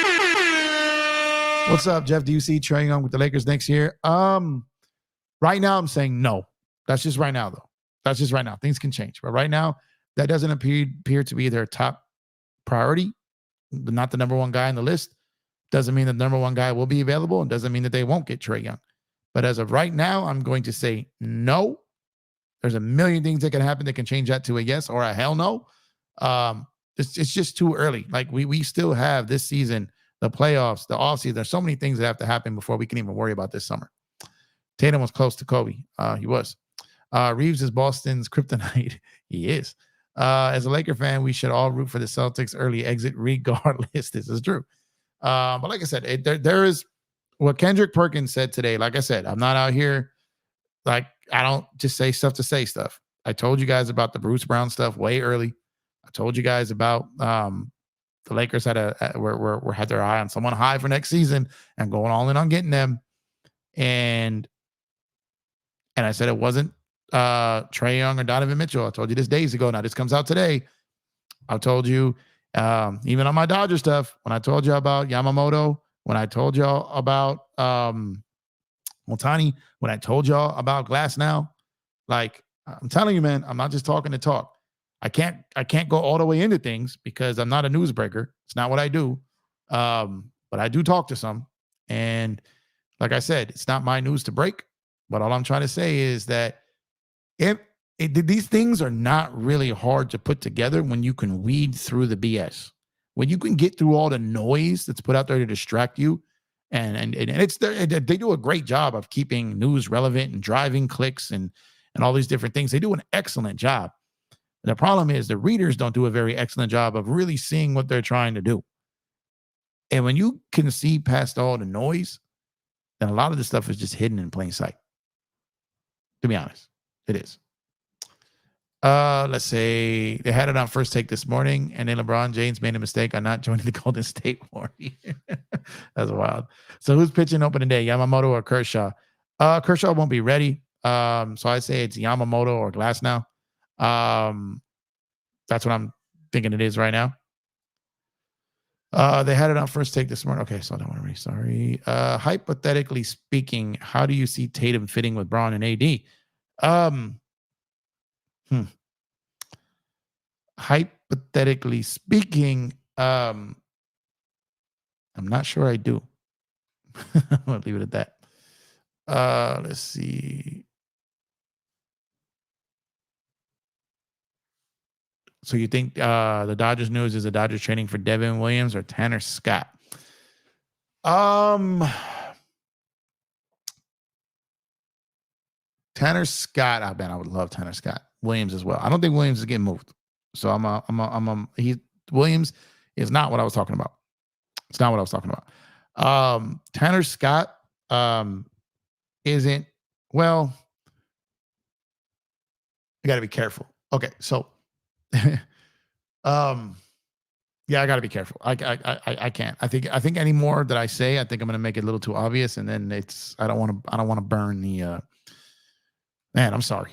What's up, Jeff? Do you see Trae Young with the Lakers next year? Right now, I'm saying no. That's just right now, though. That's just right now. Things can change, but right now, that doesn't appear to be their top priority. Not the number one guy on the list. Doesn't mean the number one guy will be available, and doesn't mean that they won't get Trae Young. But as of right now, I'm going to say no. There's a million things that can happen that can change that to a yes or a hell no. It's just too early. Like we still have this season, the playoffs, the offseason. There's so many things that have to happen before we can even worry about this summer. Tatum was close to Kobe. He was. Reeves is Boston's kryptonite. He is. As a Laker fan, we should all root for the Celtics' early exit regardless. This is true. But like I said, there is what Kendrick Perkins said today. Like I said, I'm not out here. Like, I don't just say stuff to say stuff. I told you guys about the Bruce Brown stuff way early. I told you guys about the Lakers had had their eye on someone high for next season and going all in on getting them. And I said it wasn't Trae Young or Donovan Mitchell. I told you this days ago. Now this comes out today. I told you even on my Dodger stuff, when I told you about Yamamoto, when I told y'all about Otani, when I told y'all about Glass now, like I'm telling you, man, I'm not just talking to talk. I can't go all the way into things because I'm not a newsbreaker. It's not what I do. But I do talk to some. And like I said, it's not my news to break. But all I'm trying to say is that these things are not really hard to put together when you can weed through the BS. When you can get through all the noise that's put out there to distract you. And they do a great job of keeping news relevant and driving clicks and all these different things. They do an excellent job. The problem is the readers don't do a very excellent job of really seeing what they're trying to do. And when you can see past all the noise, then a lot of this stuff is just hidden in plain sight. To be honest, it is. Let's say they had it on First Take this morning, and then LeBron James made a mistake on not joining the Golden State Warriors. That's wild. So who's pitching opening day, Yamamoto or Kershaw? Kershaw won't be ready. So I say it's Yamamoto or Glass now. That's what I'm thinking it is right now. They had it on First Take this morning. Okay, so I don't want to read. Sorry. Hypothetically speaking, how do you see Tatum fitting with Braun and AD? Hypothetically speaking, I'm not sure I do. I'm gonna leave it at that. Let's see. So you think the Dodgers news is the Dodgers training for Devin Williams or Tanner Scott? Tanner Scott, I bet I would love Tanner Scott. Williams as well. I don't think Williams is getting moved. So Williams is not what I was talking about. It's not what I was talking about. Tanner Scott isn't, well, you got to be careful. Okay, so yeah, I got to be careful. I can't. I think any more that I say, I think I'm going to make it a little too obvious, and then I don't want to burn the. Man, I'm sorry.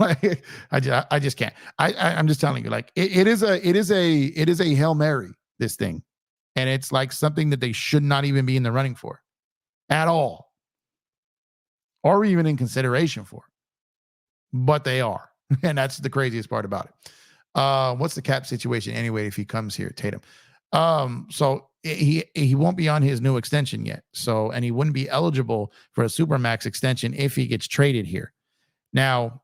I just can't. I'm just telling you, like it is a Hail Mary, this thing, and it's like something that they should not even be in the running for, at all, or even in consideration for, but they are, and that's the craziest part about it. What's the cap situation anyway if he comes here, Tatum? So he won't be on his new extension yet. So, and he wouldn't be eligible for a Supermax extension if he gets traded here. Now,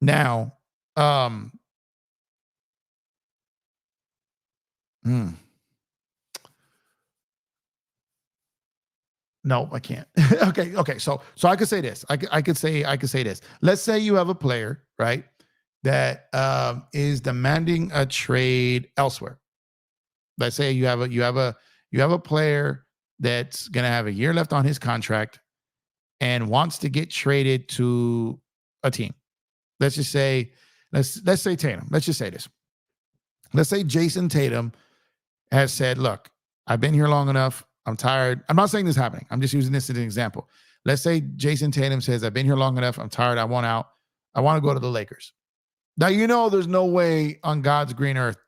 no, I can't. Okay. So I could say this. I could say this. Let's say you have a player, right, that is demanding a trade elsewhere. Let's say you have a player that's going to have a year left on his contract, and wants to get traded to a team. Let's just say, let's say Tatum. Let's just say this. Let's say Jason Tatum has said, look, I've been here long enough. I'm tired. I'm not saying this is happening. I'm just using this as an example. Let's say Jason Tatum says, I've been here long enough. I'm tired. I want out. I want to go to the Lakers. Now, there's no way on God's green earth,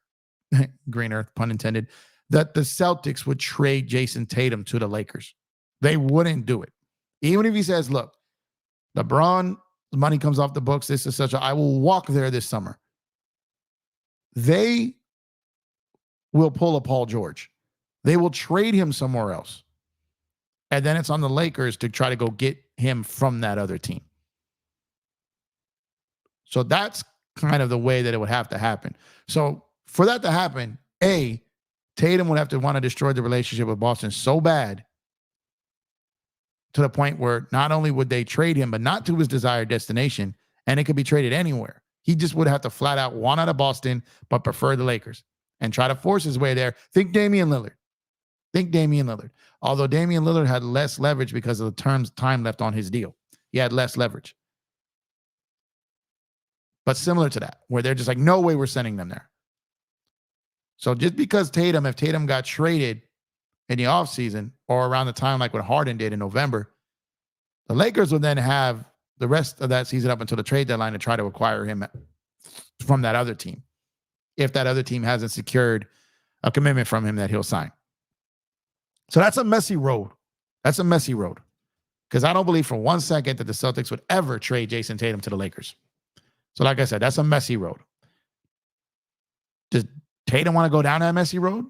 green earth, pun intended, that the Celtics would trade Jason Tatum to the Lakers. They wouldn't do it. Even if he says, look, LeBron, the money comes off the books. This is I will walk there this summer. They will pull a Paul George. They will trade him somewhere else. And then it's on the Lakers to try to go get him from that other team. So that's kind of the way that it would have to happen. So for that to happen, Tatum would have to want to destroy the relationship with Boston so bad to the point where not only would they trade him, but not to his desired destination, and it could be traded anywhere. He just would have to flat out want out of Boston, but prefer the Lakers and try to force his way there. Think Damian Lillard. Although Damian Lillard had less leverage because of the time left on his deal. He had less leverage. But similar to that, where they're just like, no way we're sending them there. So just because if Tatum got traded in the offseason or around the time like what Harden did in November, the Lakers would then have the rest of that season up until the trade deadline to try to acquire him from that other team, if that other team hasn't secured a commitment from him that he'll sign. So that's a messy road. Because I don't believe for 1 second that the Celtics would ever trade Jason Tatum to the Lakers. So like I said, that's a messy road. Does Tatum want to go down that messy road?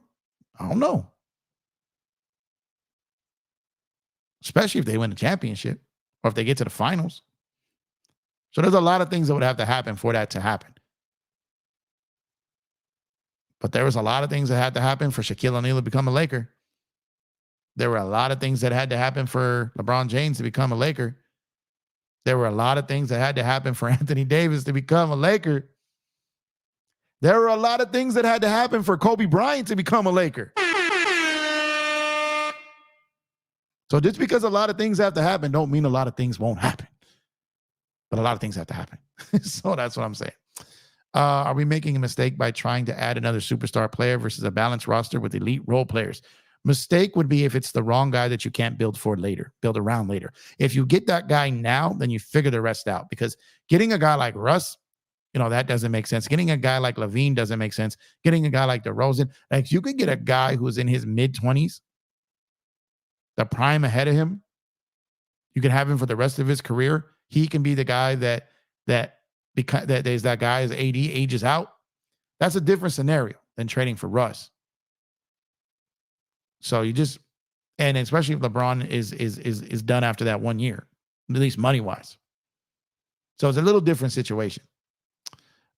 I don't know. Especially if they win the championship or if they get to the finals. So there's a lot of things that would have to happen for that to happen. But there was a lot of things that had to happen for Shaquille O'Neal to become a Laker. There were a lot of things that had to happen for LeBron James to become a Laker. There were a lot of things that had to happen for Anthony Davis to become a Laker. There were a lot of things that had to happen for Kobe Bryant to become a Laker. So just because a lot of things have to happen don't mean a lot of things won't happen. But a lot of things have to happen. So that's what I'm saying. Are we making a mistake by trying to add another superstar player versus a balanced roster with elite role players? Mistake would be if it's the wrong guy that you can't build around later. If you get that guy now, then you figure the rest out. Because getting a guy like Russ, that doesn't make sense. Getting a guy like Levine doesn't make sense. Getting a guy like DeRozan, like you could get a guy who's in his mid-20s, the prime ahead of him. You can have him for the rest of his career. He can be the guy that is that guy as AD ages out. That's a different scenario than trading for Russ. So and especially if LeBron is done after that 1 year, at least money wise. So it's a little different situation.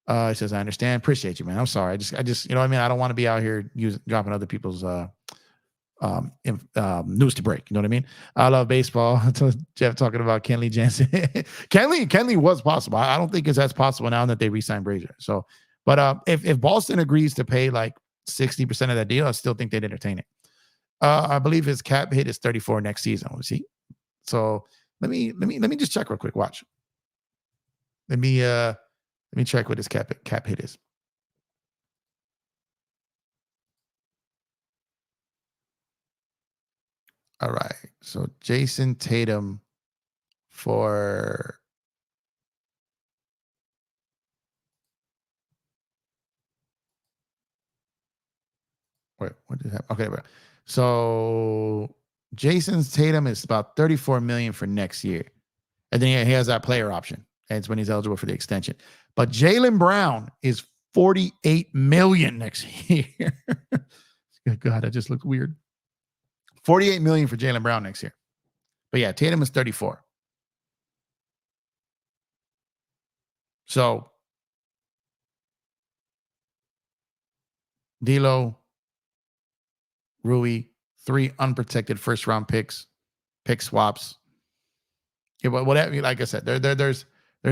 He says, I understand. Appreciate you, man. I'm sorry. I just, I don't want to be out here dropping other people's news to break. You know what I mean? I love baseball. Jeff talking about Kenley Jansen. Kenley was possible. I don't think it's as possible now that they re-signed Brazier. So, but if Boston agrees to pay like 60% of that deal, I still think they'd entertain it. I believe his cap hit is 34 next season. We'll see. So let me just check real quick. Watch. Let me check what his cap hit is. All right. So Jason Tatum for what did it have? Okay. So Jason Tatum is about 34 million for next year. And then he has that player option. And it's when he's eligible for the extension. But Jaylen Brown is 48 million next year. God, that just looks weird. 48 million for Jaylen Brown next year. But yeah, Tatum is 34. So D'Lo, Rui, 3 unprotected first round picks, pick swaps. Yeah, but whatever, like I said, there's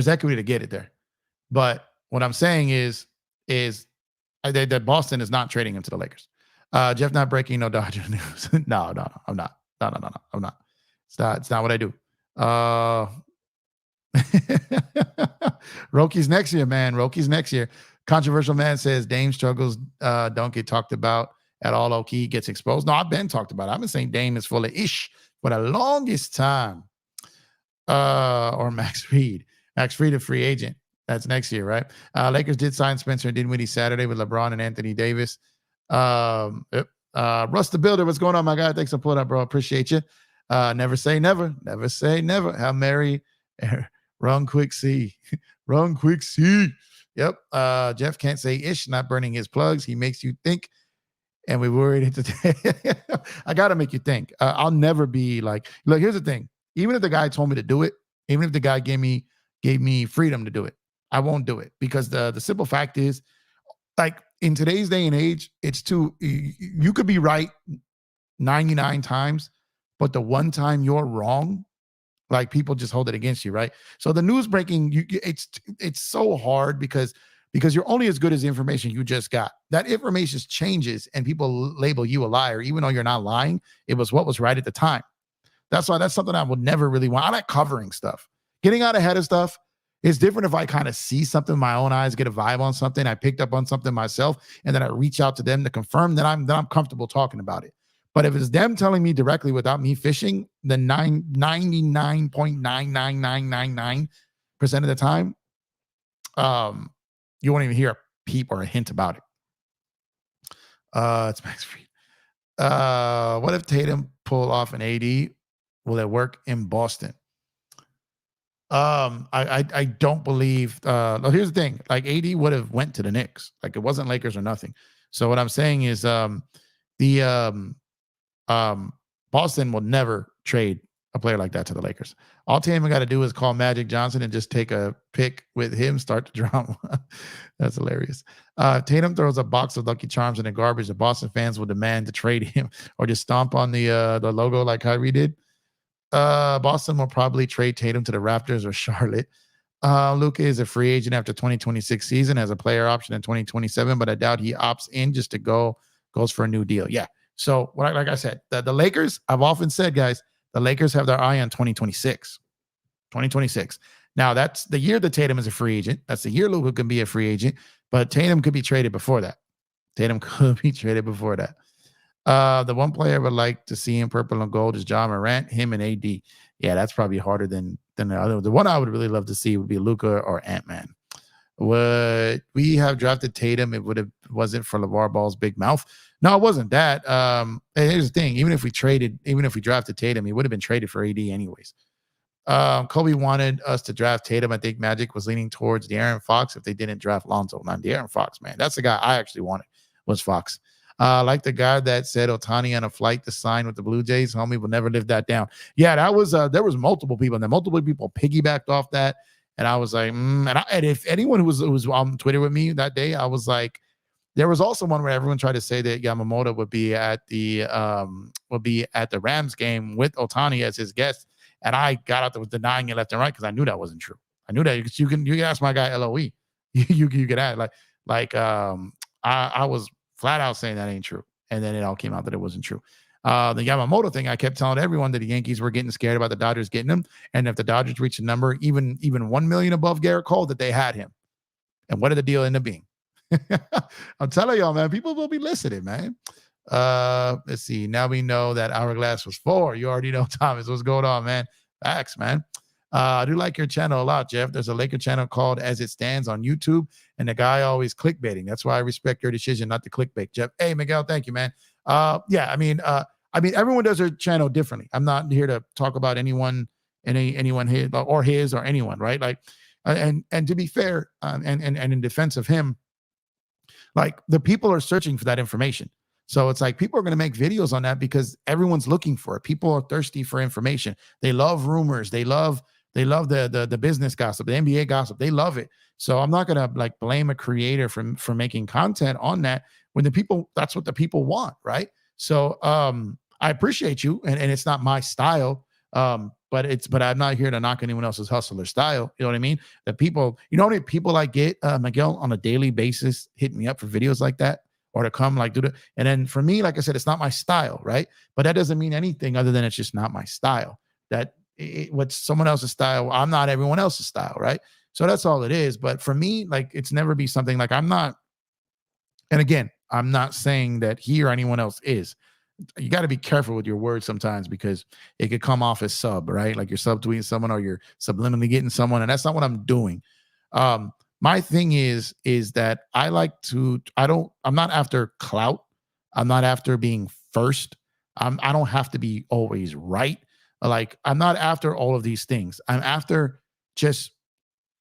equity to get it there. But what I'm saying is that Boston is not trading him to the Lakers. Jeff not breaking no Dodger news. No, I'm not. No, I'm not. It's not what I do. Uh, Roki's next year, man. Roki's next year. Controversial man says Dame struggles don't get talked about at all. Loki gets exposed. No, I've been talked about. I've been saying Dame is full of ish for the longest time. Or Max Reed. Max Reed, a free agent. That's next year, right? Lakers did sign Spencer Dinwiddie Saturday with LeBron and Anthony Davis. Russ the Builder, what's going on, my guy? Thanks for pulling up, bro. Appreciate you. Never say never. Never say never. How Mary, run quick, see. Run quick, see. Yep. Jeff can't say ish, not burning his plugs. He makes you think. And we worried today. I got to make you think. I'll never be like, look, here's the thing. Even if the guy told me to do it, even if the guy gave me freedom to do it, I won't do it, because the simple fact is, like, in today's day and age, it's too, you could be right 99 times, but the one time you're wrong, like, people just hold it against you, right? So the news breaking, it's so hard because you're only as good as the information you just got. That information changes and people label you a liar, even though you're not lying. It was what was right at the time. That's why that's something I would never really want. I like covering stuff. Getting out ahead of stuff is different if I kind of see something in my own eyes, get a vibe on something, I picked up on something myself, and then I reach out to them to confirm that I'm comfortable talking about it. But if it's them telling me directly without me fishing, then 99.99999% of the time, you won't even hear a peep or a hint about it. It's Max Fried. What if Tatum pull off an AD? Will it work in Boston? I don't believe. Here's the thing: like, AD would have went to the Knicks. Like, it wasn't Lakers or nothing. So what I'm saying is, Boston will never trade a player like that to the Lakers. All Tatum got to do is call Magic Johnson and just take a pick with him, start the drama. That's hilarious. Tatum throws a box of Lucky Charms in the garbage. The Boston fans will demand to trade him or just stomp on the logo like Kyrie did. Boston will probably trade Tatum to the Raptors or Charlotte. Luka is a free agent after 2026 season, has a player option in 2027, but I doubt he opts in just to goes for a new deal. Yeah. So like I said, the Lakers, I've often said, guys, the Lakers have their eye on 2026. 2026. Now, that's the year that Tatum is a free agent. That's the year Luka can be a free agent, but Tatum could be traded before that. The one player I would like to see in purple and gold is Ja Morant, him and AD. Yeah, that's probably harder than the other. The one I would really love to see would be Luka or Ant-Man. Would we have drafted Tatum? It wasn't for LeVar Ball's big mouth. No, it wasn't that. And here's the thing: even if we drafted Tatum, he would have been traded for AD anyways. Kobe wanted us to draft Tatum. I think Magic was leaning towards De'Aaron Fox if they didn't draft Lonzo. Not De'Aaron Fox, man. That's the guy I actually wanted, was Fox. Like the guy that said Ohtani on a flight to sign with the Blue Jays, homie will never live that down. Yeah, that was there was multiple people, and then multiple people piggybacked off that. And I was like, and if anyone who was on Twitter with me that day, I was like, there was also one where everyone tried to say that Yamamoto would be at the Rams game with Ohtani as his guest, and I got out there was denying it left and right because I knew that wasn't true. I knew that you can ask my guy LOE, you could ask I was flat out saying that ain't true, and then it all came out that it wasn't true. The Yamamoto thing, I kept telling everyone that the Yankees were getting scared about the Dodgers getting him, and if the Dodgers reached a number even 1 million above Garrett Cole, that they had him. And what did the deal end up being? I'm telling y'all, man, people will be listening, man. Let's see. Now we know that Hourglass was 4. You already know, Thomas. What's going on, man? Facts, man. I do like your channel a lot, Jeff. There's a Laker channel called As It Stands on YouTube, and the guy always clickbaiting. That's why I respect your decision not to clickbait, Jeff. Hey, Miguel, thank you, man. Yeah, I mean, everyone does their channel differently. I'm not here to talk about anyone his or anyone, right? Like, and to be fair, and in defense of him, like, the people are searching for that information. So it's like people are going to make videos on that because everyone's looking for it. People are thirsty for information. They love rumors. They love the business gossip, the NBA gossip. They love it. So I'm not going to like blame a creator for making content on that when that's what the people want, right? So I appreciate you, and it's not my style. But I'm not here to knock anyone else's hustle or style. You know what I mean? The people, you know how many people I get, Miguel, on a daily basis hitting me up for videos like that, or to come like do that. And then for me, like I said, it's not my style, right? But that doesn't mean anything other than it's just not my style. That what's someone else's style. I'm not everyone else's style, right? So that's all it is. But for me, like it's never be something like I'm not. And again, I'm not saying that he or anyone else is. You got to be careful with your words sometimes because it could come off as sub, right? Like you're subtweeting someone or you're subliminally getting someone, and that's not what I'm doing. My thing is that I like to. I'm not after clout. I'm not after being first. I don't have to be always right. Like I'm not after all of these things. I'm after just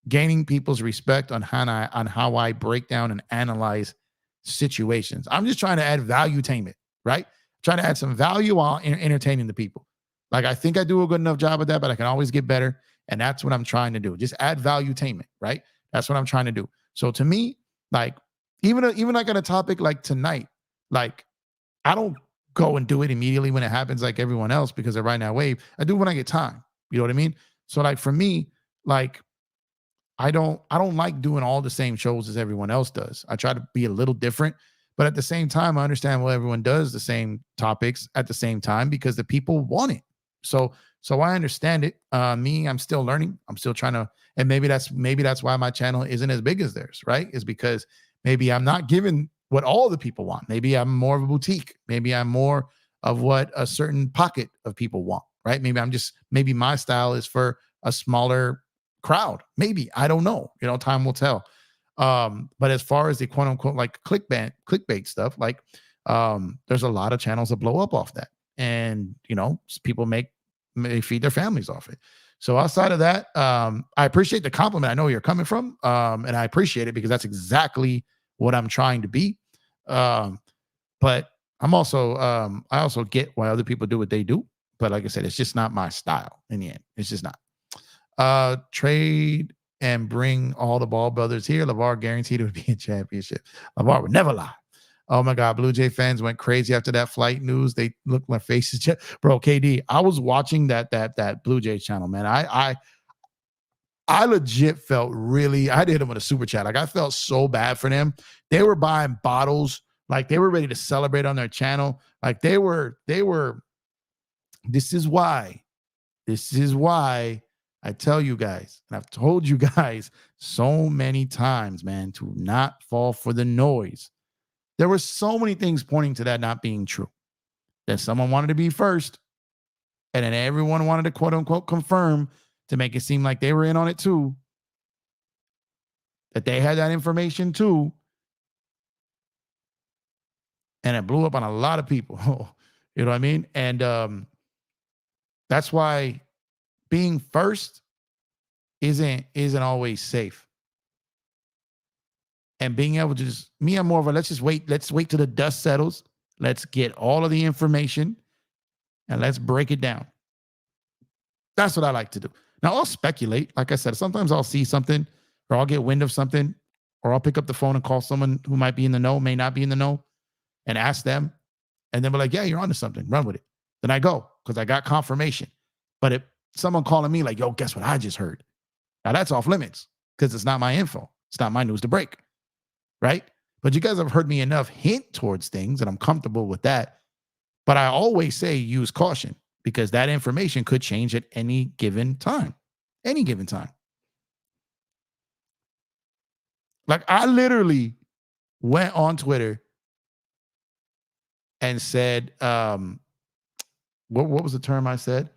gaining people's respect on how I break down and analyze situations. I'm just trying to add valuetainment, right? Trying to add some value while entertaining the people. Like I think I do a good enough job at that, but I can always get better. And that's what I'm trying to do. Just add valuetainment, right? That's what I'm trying to do. So to me, like even like on a topic like tonight, like I don't go and do it immediately when it happens like everyone else because they're riding that wave. I do when I get time. You know what I mean? So like for me, like I don't like doing all the same shows as everyone else does. I try to be a little different, but at the same time, I understand why everyone does the same topics at the same time because the people want it. So I understand it. I'm still learning. I'm still trying to, and maybe that's why my channel isn't as big as theirs, right? Is because maybe I'm not giving what all the people want. Maybe I'm more of a boutique. Maybe I'm more of what a certain pocket of people want, right? Maybe my style is for a smaller crowd. Maybe, I don't know. Time will tell. But as far as the quote unquote like clickbait stuff, like there's a lot of channels that blow up off that. And people may feed their families off it. So outside of that, I appreciate the compliment. I know where you're coming from. And I appreciate it because that's exactly what I'm trying to be. But I'm also I also get why other people do what they do. But like I said, it's just not my style in the end. It's just not. Trade and bring all the Ball brothers here. LeVar guaranteed it would be a championship. LeVar would never lie. Oh my God, Blue Jay fans went crazy after that flight news. They looked like faces. Bro, KD, I was watching that Blue Jay channel, man. I legit felt really, I had to hit them with a super chat. Like I felt so bad for them. They were buying bottles, like they were ready to celebrate on their channel. Like they were, this is why I tell you guys, and I've told you guys so many times, man, to not fall for the noise. There were so many things pointing to that not being true. That someone wanted to be first, and then everyone wanted to quote unquote confirm to make it seem like they were in on it too. That they had that information too. And it blew up on a lot of people. You know what I mean? And that's why being first isn't always safe. And being able to just, I'm more of a let's wait till the dust settles. Let's get all of the information and let's break it down. That's what I like to do. Now I'll speculate. Like I said, sometimes I'll see something or I'll get wind of something or I'll pick up the phone and call someone who might be in the know, may not be in the know, and ask them. And then we're like, yeah, you're onto something. Run with it. Then I go because I got confirmation. But if someone calling me like, yo, guess what I just heard? Now that's off limits because it's not my info. It's not my news to break. Right? But you guys have heard me enough hint towards things and I'm comfortable with that. But I always say use caution because that information could change at any given time. Any given time. Like I literally went on Twitter and said, what was the term I said?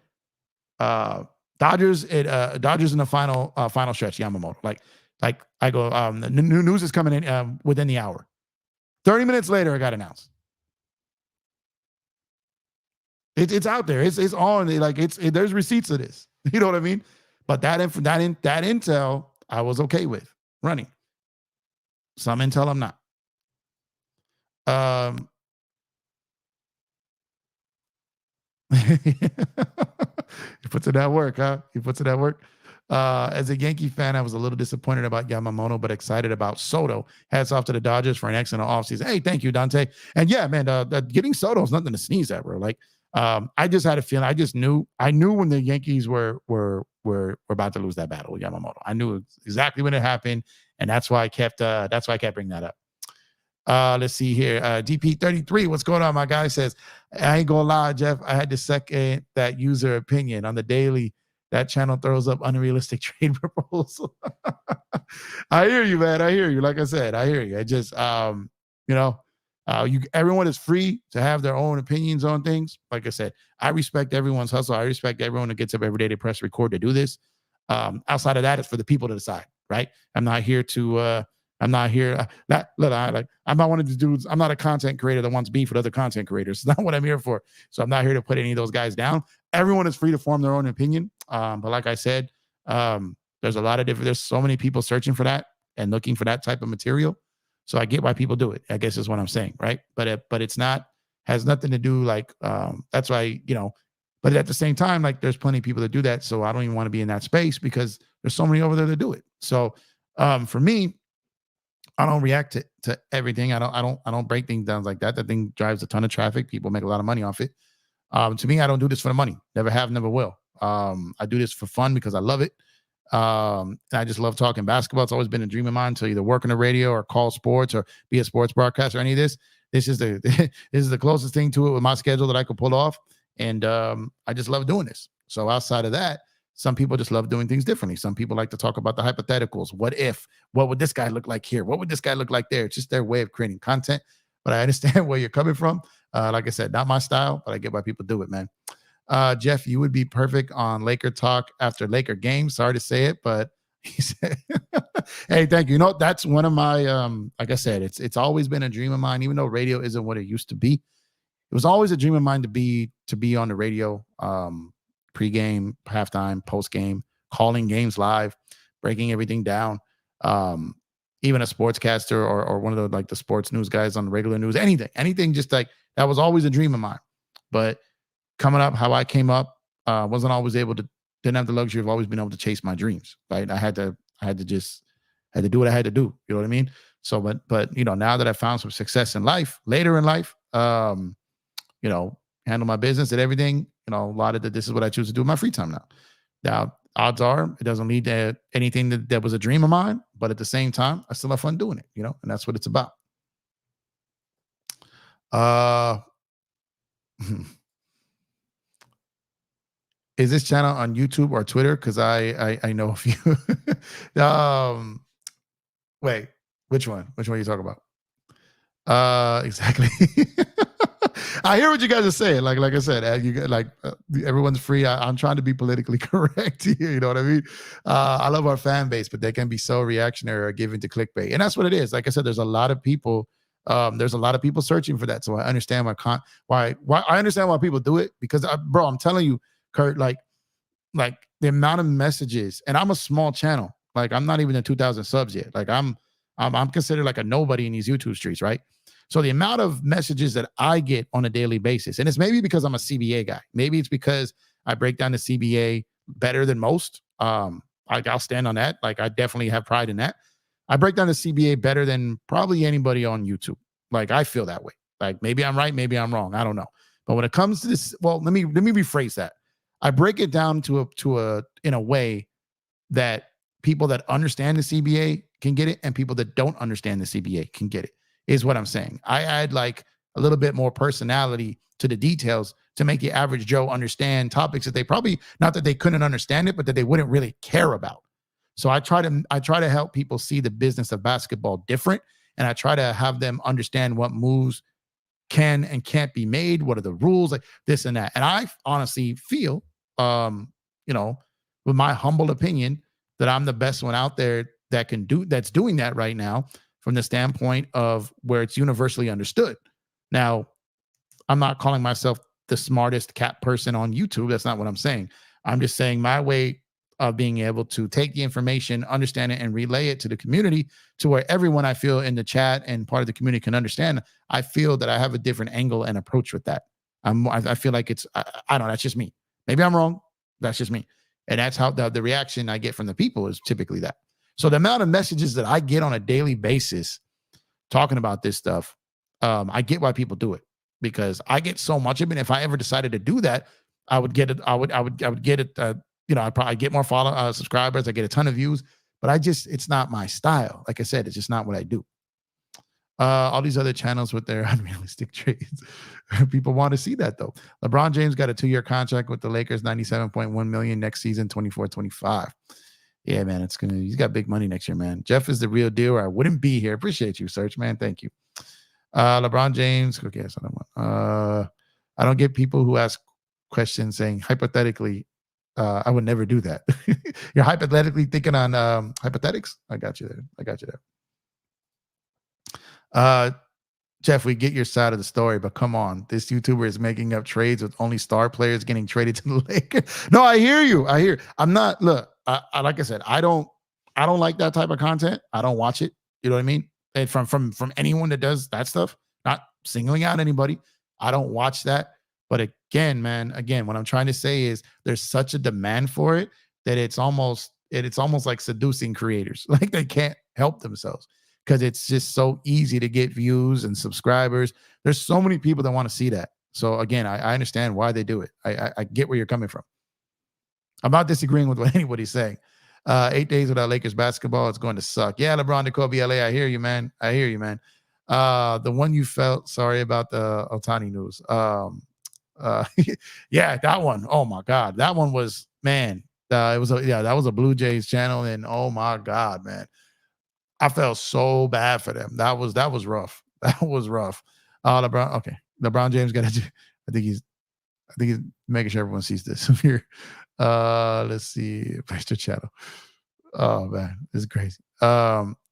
Dodgers in the final stretch, Yamamoto. Like I go, the new news is coming in within the hour. 30 minutes later, it got announced. It's out there. It's on. There's receipts of this. You know what I mean? But that intel, I was okay with running. Some intel, I'm not. He puts in that work, huh? He puts in that work. As a Yankee fan, I was a little disappointed about Yamamoto, but excited about Soto. Hats off to the Dodgers for an excellent offseason. Hey, thank you, Dante. And yeah, man, getting Soto is nothing to sneeze at, bro. Like, I just had a feeling. I knew when the Yankees were about to lose that battle with Yamamoto. I knew exactly when it happened, and that's why I kept bringing that up. Let's see here. DP33, what's going on? My guy says, I ain't gonna lie, Jeff. I had to second that user opinion on the daily. That channel throws up unrealistic trade proposal. I hear you, man. I hear you. Like I said, I hear you. I just, you know, everyone is free to have their own opinions on things. Like I said, I respect everyone's hustle. I respect everyone that gets up every day to press record to do this. Outside of that, it's for the people to decide, right? I'm not here to, I'm not here. I'm not one of these dudes. I'm not a content creator that wants beef with other content creators. It's not what I'm here for. So I'm not here to put any of those guys down. Everyone is free to form their own opinion. But like I said, there's a lot of different, there's so many people searching for that and looking for that type of material. So I get why people do it, I guess is what I'm saying. Right. But it's not, has nothing to do like, that's why, but at the same time, like there's plenty of people that do that. So I don't even want to be in that space because there's so many over there that do it. So for me, I don't react to everything. I don't break things down like that. That thing drives a ton of traffic. People make a lot of money off it. To me, I don't do this for the money. Never have, never will. I do this for fun because I love it. And I just love talking basketball. It's always been a dream of mine to either work on the radio or call sports or be a sports broadcaster or any of this. This is the closest thing to it with my schedule that I could pull off. And I just love doing this. So outside of that, some people just love doing things differently. Some people like to talk about the hypotheticals. What if? What would this guy look like here? What would this guy look like there? It's just their way of creating content. But I understand where you're coming from. Like I said, not my style, but I get why people do it, man. Jeff, you would be perfect on Laker talk after Laker game. Sorry to say it, but he said, hey, thank you. That's one of my, like I said, it's always been a dream of mine, even though radio isn't what it used to be. It was always a dream of mine to be on the radio, pre-game, halftime, post-game, calling games live, breaking everything down. Even a sportscaster or one of the sports news guys on the regular news, anything just like that was always a dream of mine. But coming up, how I came up, wasn't always didn't have the luxury of always being able to chase my dreams, right? I had to do what I had to do. You know what I mean? So, but now that I found some success in life, later in life, handle my business and everything, a lot of this is what I choose to do in my free time now. Now, odds are it doesn't lead to anything that was a dream of mine, but at the same time, I still have fun doing it, and that's what it's about. Is this channel on YouTube or Twitter? Because I know a few. Wait, which one? Which one are you talking about? Exactly. I hear what you guys are saying. Like I said, everyone's free. I'm trying to be politically correct here. You know what I mean? I love our fan base, but they can be so reactionary or given to clickbait, and that's what it is. Like I said, there's a lot of people. There's a lot of people searching for that. So I understand why I understand why people do it because, bro, I'm telling you, Kurt, like the amount of messages, and I'm a small channel. Like I'm not even at 2,000 subs yet. Like I'm considered like a nobody in these YouTube streets, right? So the amount of messages that I get on a daily basis, and it's maybe because I'm a CBA guy. Maybe it's because I break down the CBA better than most. I'll stand on that. Like I definitely have pride in that. I break down the CBA better than probably anybody on YouTube. Like I feel that way. Like maybe I'm right, maybe I'm wrong. I don't know. But when it comes to this, well, let me rephrase that. I break it down in a way that people that understand the CBA can get it and people that don't understand the CBA can get it, is what I'm saying. I add like a little bit more personality to the details to make the average Joe understand topics that they probably, not that they couldn't understand it, but that they wouldn't really care about. So I try to help people see the business of basketball different, and I try to have them understand what moves can and can't be made, what are the rules, like this and that. And I honestly feel, with my humble opinion, that I'm the best one out there that's doing that right now from the standpoint of where it's universally understood. Now, I'm not calling myself the smartest cat person on YouTube. That's not what I'm saying. I'm just saying my way of being able to take the information, understand it, and relay it to the community to where everyone I feel in the chat and part of the community can understand. I feel that I have a different angle and approach with that. I feel like I don't know, that's just me. Maybe I'm wrong. That's just me. And that's how the reaction I get from the people is typically that. So the amount of messages that I get on a daily basis talking about this stuff, I get why people do it because I get so much of it. If I ever decided to do that, I would get it. I would get it. I'd probably get more subscribers. I get a ton of views, but it's not my style. Like I said, it's just not what I do. All these other channels with their unrealistic trades. People want to see that though. LeBron James got a 2-year contract with the Lakers, 97.1 million next season, 24-25. Yeah, man, he's got big money next year, man. Jeff is the real deal, or I wouldn't be here. Appreciate you, Search, man. Thank you. LeBron James. Okay, that's another one. I don't get people who ask questions saying hypothetically. I would never do that. You're hypothetically thinking on hypothetics. I got you there. Jeff, we get your side of the story, but come on, this YouTuber is making up trades with only star players getting traded to the Lakers. No, I hear you. I'm not. Look, I like I said, I don't like that type of content. I don't watch it. You know what I mean? And from anyone that does that stuff, not singling out anybody. I don't watch that. But again, man, what I'm trying to say is there's such a demand for it that it's almost like seducing creators. Like they can't help themselves because it's just so easy to get views and subscribers. There's so many people that want to see that. So again, I understand why they do it. I get where you're coming from. I'm not disagreeing with what anybody's saying. 8 days without Lakers basketball, it's going to suck. Yeah, LeBron to Kobe LA. I hear you, man. The one you felt sorry about the Otani news. Yeah, that one. Oh my God. That one was, man. That was a Blue Jays channel. And oh my God, man. I felt so bad for them. That was rough. That was rough. LeBron. Okay. LeBron James got to, I think he's making sure everyone sees this here. Let's see. Pastor channel. Oh man, this is crazy.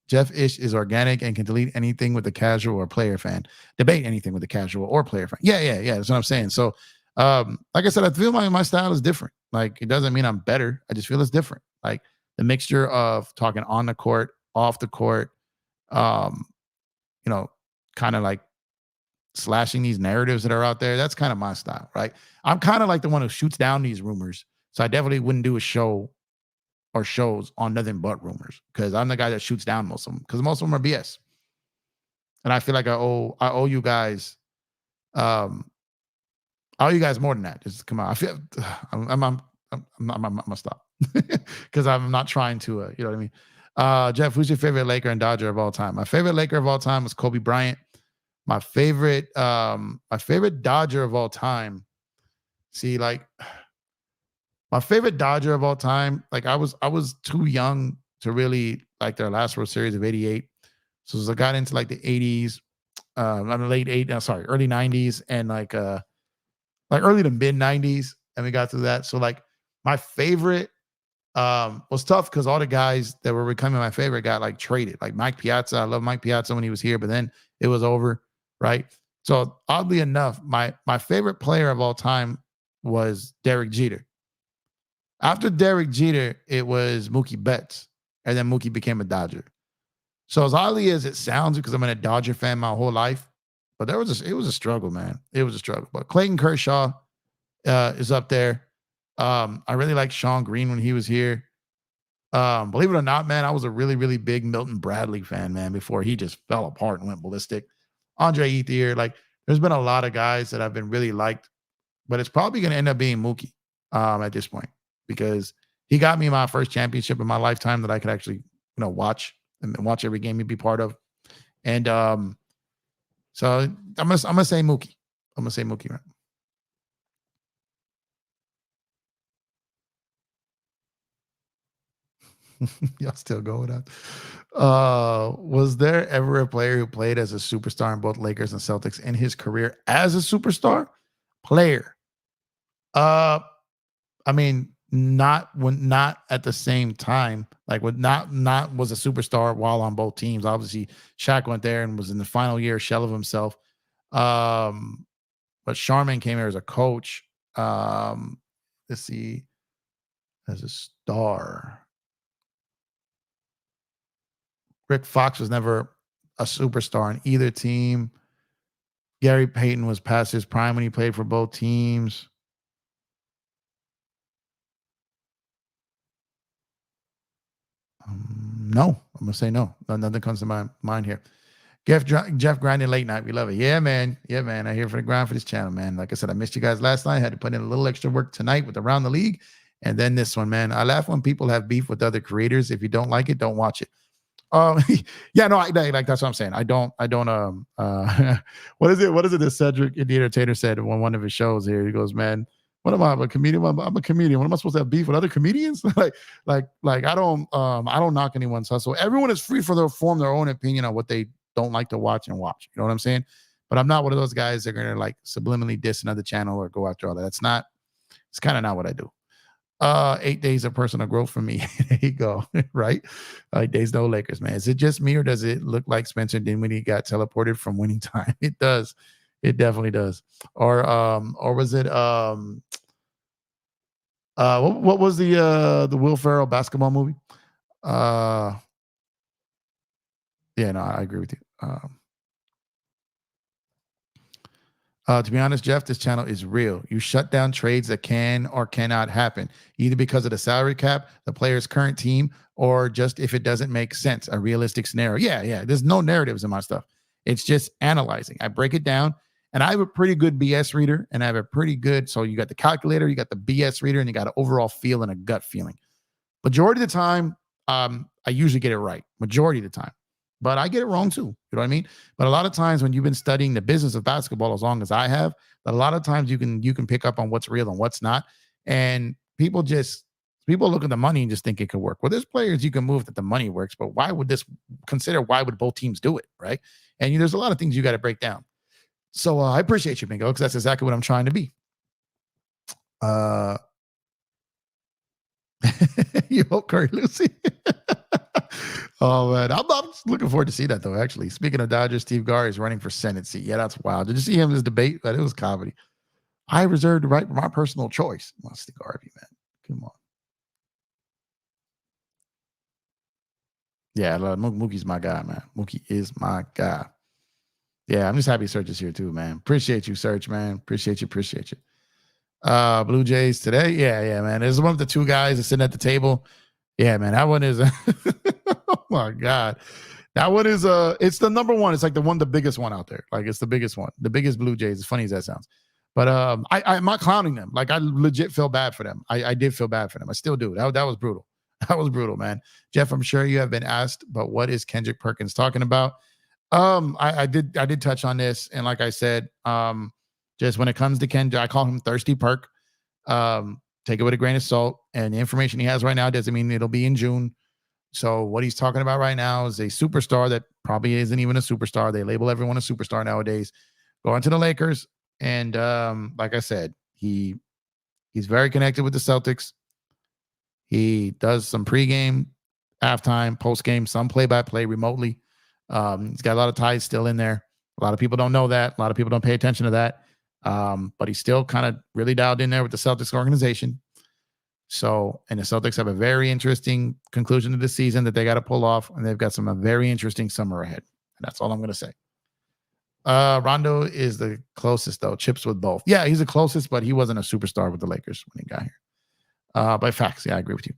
Jeff Ish is organic and can delete anything with a casual or player fan. Debate anything with a casual or player fan. Yeah. That's what I'm saying. So, like I said, I feel my style is different. Like it doesn't mean I'm better. I just feel it's different. Like the mixture of talking on the court, off the court, kind of like slashing these narratives that are out there. That's kind of my style, right? I'm kind of like the one who shoots down these rumors. So I definitely wouldn't do a show or shows on nothing but rumors because I'm the guy that shoots down most of them because most of them are BS. And I feel like I owe you guys, I owe you guys more than that. Just come on. I feel I'm gonna stop because I'm not trying to, you know what I mean? Jeff, who's your favorite Laker and Dodger of all time? My favorite Laker of all time was Kobe Bryant. My favorite Dodger of all time. See, like my favorite Dodger of all time, like I was too young to really like their last World Series of '88. So as I got into like the '80s, early '90s, and like early to mid '90s, and we got through that. So like my favorite was tough because all the guys that were becoming my favorite got like traded. Like Mike Piazza, I love Mike Piazza when he was here, but then it was over, right? So oddly enough, my favorite player of all time was Derek Jeter. After Derek Jeter, it was Mookie Betts, and then Mookie became a Dodger. So as oddly as it sounds, because I've been a Dodger fan my whole life, but it was a struggle, man. It was a struggle. But Clayton Kershaw is up there. I really liked Sean Green when he was here. Believe it or not, man, I was a really, really big Milton Bradley fan, man, before he just fell apart and went ballistic. Andre Ethier, like there's been a lot of guys that I've been really liked, but it's probably going to end up being Mookie at this point because he got me my first championship in my lifetime that I could actually, watch and watch every game he'd be part of. And so I'm gonna say Mookie. I'm gonna say Mookie, right? Y'all still going on? Was there ever a player who played as a superstar in both Lakers and Celtics in his career as a superstar player? I mean, not at the same time. Like when not was a superstar while on both teams. Obviously, Shaq went there and was in the final year shell of himself. But Sharman came here as a coach. Let's see, as a star. Rick Fox was never a superstar on either team. Gary Payton was past his prime when he played for both teams. No, I'm gonna say no. Nothing comes to my mind here. Jeff grinding late night. We love it. Yeah, man. I'm here for the grind for this channel, man. Like I said, I missed you guys last night. I had to put in a little extra work tonight with Around the League. And then this one, man. I laugh when people have beef with other creators. If you don't like it, don't watch it. Yeah, no, like that's what I'm saying. I don't, what is it? What is it that Cedric the Entertainer said on one of his shows here? He goes, man, what am I? I'm a comedian. I'm a comedian. What am I supposed to have beef with other comedians? like I don't knock anyone's hustle. Everyone is free for their form their own opinion on what they don't like to watch and watch. You know what I'm saying? But I'm not one of those guys that are gonna like subliminally diss another channel or go after all that. That's not. It's kind of not what I do. 8 days of personal growth for me. There you go. Right? 8 days, no Lakers, man. Is it just me or does it look like Spencer Dinwiddie got teleported from winning time? It does. It definitely does. Or was it what was the Will Ferrell basketball movie? Yeah, no, I agree with you. To be honest, Jeff, this channel is real. You shut down trades that can or cannot happen, either because of the salary cap, the player's current team, or just if it doesn't make sense, a realistic scenario. Yeah. There's no narratives in my stuff. It's just analyzing. I break it down, and I have a pretty good BS reader, and I have a pretty good, so you got the calculator, you got the BS reader, and you got an overall feel and a gut feeling. Majority of the time, I usually get it right. Majority of the time. But I get it wrong too. You know what I mean? But a lot of times when you've been studying the business of basketball as long as I have, a lot of times you can pick up on what's real and what's not. And people look at the money and just think it could work. Well, there's players you can move that the money works, but why would both teams do it? Right. And there's a lot of things you got to break down. So I appreciate you, Bingo, because that's exactly what I'm trying to be. You hope Curry Lucy. Oh man, I'm looking forward to see that though. Actually, speaking of Dodgers, Steve Garr is running for Senate seat. Yeah, that's wild. Did you see him in this debate? But it was comedy. I reserve the right for my personal choice. Well, Steve Garvey, man, come on. Yeah, Mookie's my guy, man. Mookie is my guy. Yeah, I'm just happy Serge is here too, man. Appreciate you, Serge, man. Appreciate you. Blue Jays today. Yeah, man. There's one of the two guys that's sitting at the table. Yeah, man. That one is oh my God. That one is it's the number one. It's like the biggest one out there. Like it's the biggest one. The biggest Blue Jays, as funny as that sounds. But I'm not clowning them. Like I legit feel bad for them. I did feel bad for them. I still do. That was brutal. That was brutal, man. Jeff, I'm sure you have been asked, but what is Kendrick Perkins talking about? I did touch on this, and like I said, just when it comes to Kendrick, I call him Thirsty Perk. Take it with a grain of salt. And the information he has right now doesn't mean it'll be in June. So what he's talking about right now is a superstar that probably isn't even a superstar. They label everyone a superstar nowadays. Going to the Lakers, and like I said, he's very connected with the Celtics. He does some pregame, halftime, postgame, some play-by-play remotely. He's got a lot of ties still in there. A lot of people don't know that. A lot of people don't pay attention to that. But he's still kind of really dialed in there with the Celtics organization. So, and the Celtics have a very interesting conclusion to the season that they got to pull off, and they've got some very interesting summer ahead. And that's all I'm going to say. Rondo is the closest, though. Chips with both. Yeah, he's the closest, but he wasn't a superstar with the Lakers when he got here. By facts, yeah, I agree with you.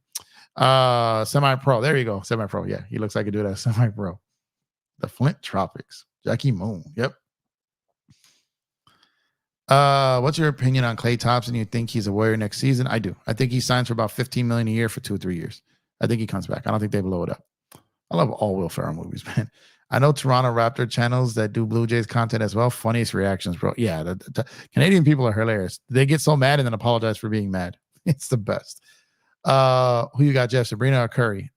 Semi-pro. There you go. Semi-pro. Yeah, he looks like a dude that's semi-pro. The Flint Tropics. Jackie Moon. Yep. What's your opinion on Klay Thompson? You think he's a Warrior next season? I do. I think he signs for about $15 million a year for 2 or 3 years. I think he comes back. I don't think they blow it up. I love all Will Ferrell movies, man. I know Toronto Raptor channels that do Blue Jays content as well. Funniest reactions, bro. Yeah, the Canadian people are hilarious. They get so mad and then apologize for being mad. It's the best. Who you got, Jeff? Sabrina or Curry?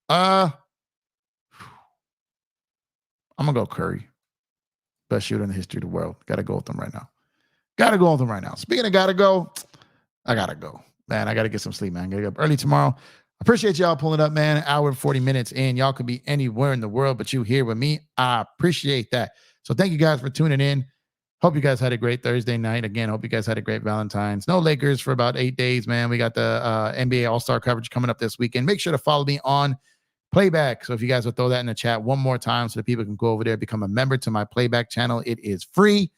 I'm gonna go Curry. Best shooter in the history of the world. Gotta go with them right now. Speaking of gotta go, I gotta go. Man, I gotta get some sleep, man. Gotta get up early tomorrow. Appreciate y'all pulling up, man. An hour and 40 minutes in. Y'all could be anywhere in the world, but you here with me. I appreciate that. So thank you guys for tuning in. Hope you guys had a great Thursday night. Again, hope you guys had a great Valentine's. No Lakers for about 8 days, man. We got the NBA All-Star coverage coming up this weekend. Make sure to follow me on Playback. So if you guys would throw that in the chat one more time so that people can go over there, become a member to my Playback channel. It is free.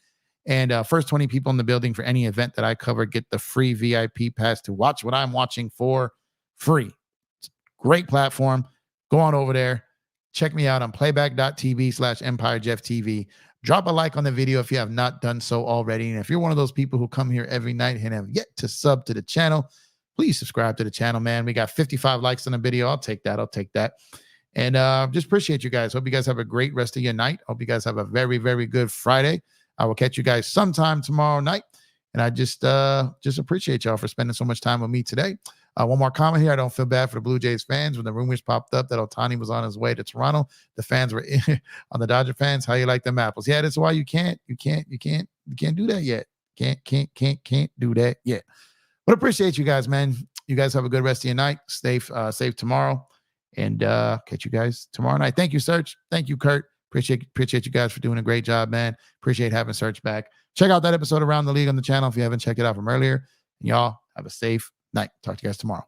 And first 20 people in the building for any event that I cover get the free VIP pass to watch what I'm watching for free. Great platform. Go on over there. Check me out on playback.tv/EmpireJeffTV. Drop a like on the video if you have not done so already. And if you're one of those people who come here every night and have yet to sub to the channel, please subscribe to the channel, man. We got 55 likes on the video. I'll take that. And just appreciate you guys. Hope you guys have a great rest of your night. Hope you guys have a very, very good Friday. I will catch you guys sometime tomorrow night. And I just appreciate y'all for spending so much time with me today. One more comment here. I don't feel bad for the Blue Jays fans when the rumors popped up that Ohtani was on his way to Toronto. The fans were on the Dodger fans. How you like them apples? Yeah, that's why you can't do that yet. Can't do that yet. But appreciate you guys, man. You guys have a good rest of your night. Safe tomorrow, and catch you guys tomorrow night. Thank you, Serge. Thank you, Kurt. Appreciate you guys for doing a great job, man. Appreciate having Serge back. Check out that episode Around the League on the channel if you haven't checked it out from earlier. And y'all have a safe night. Talk to you guys tomorrow.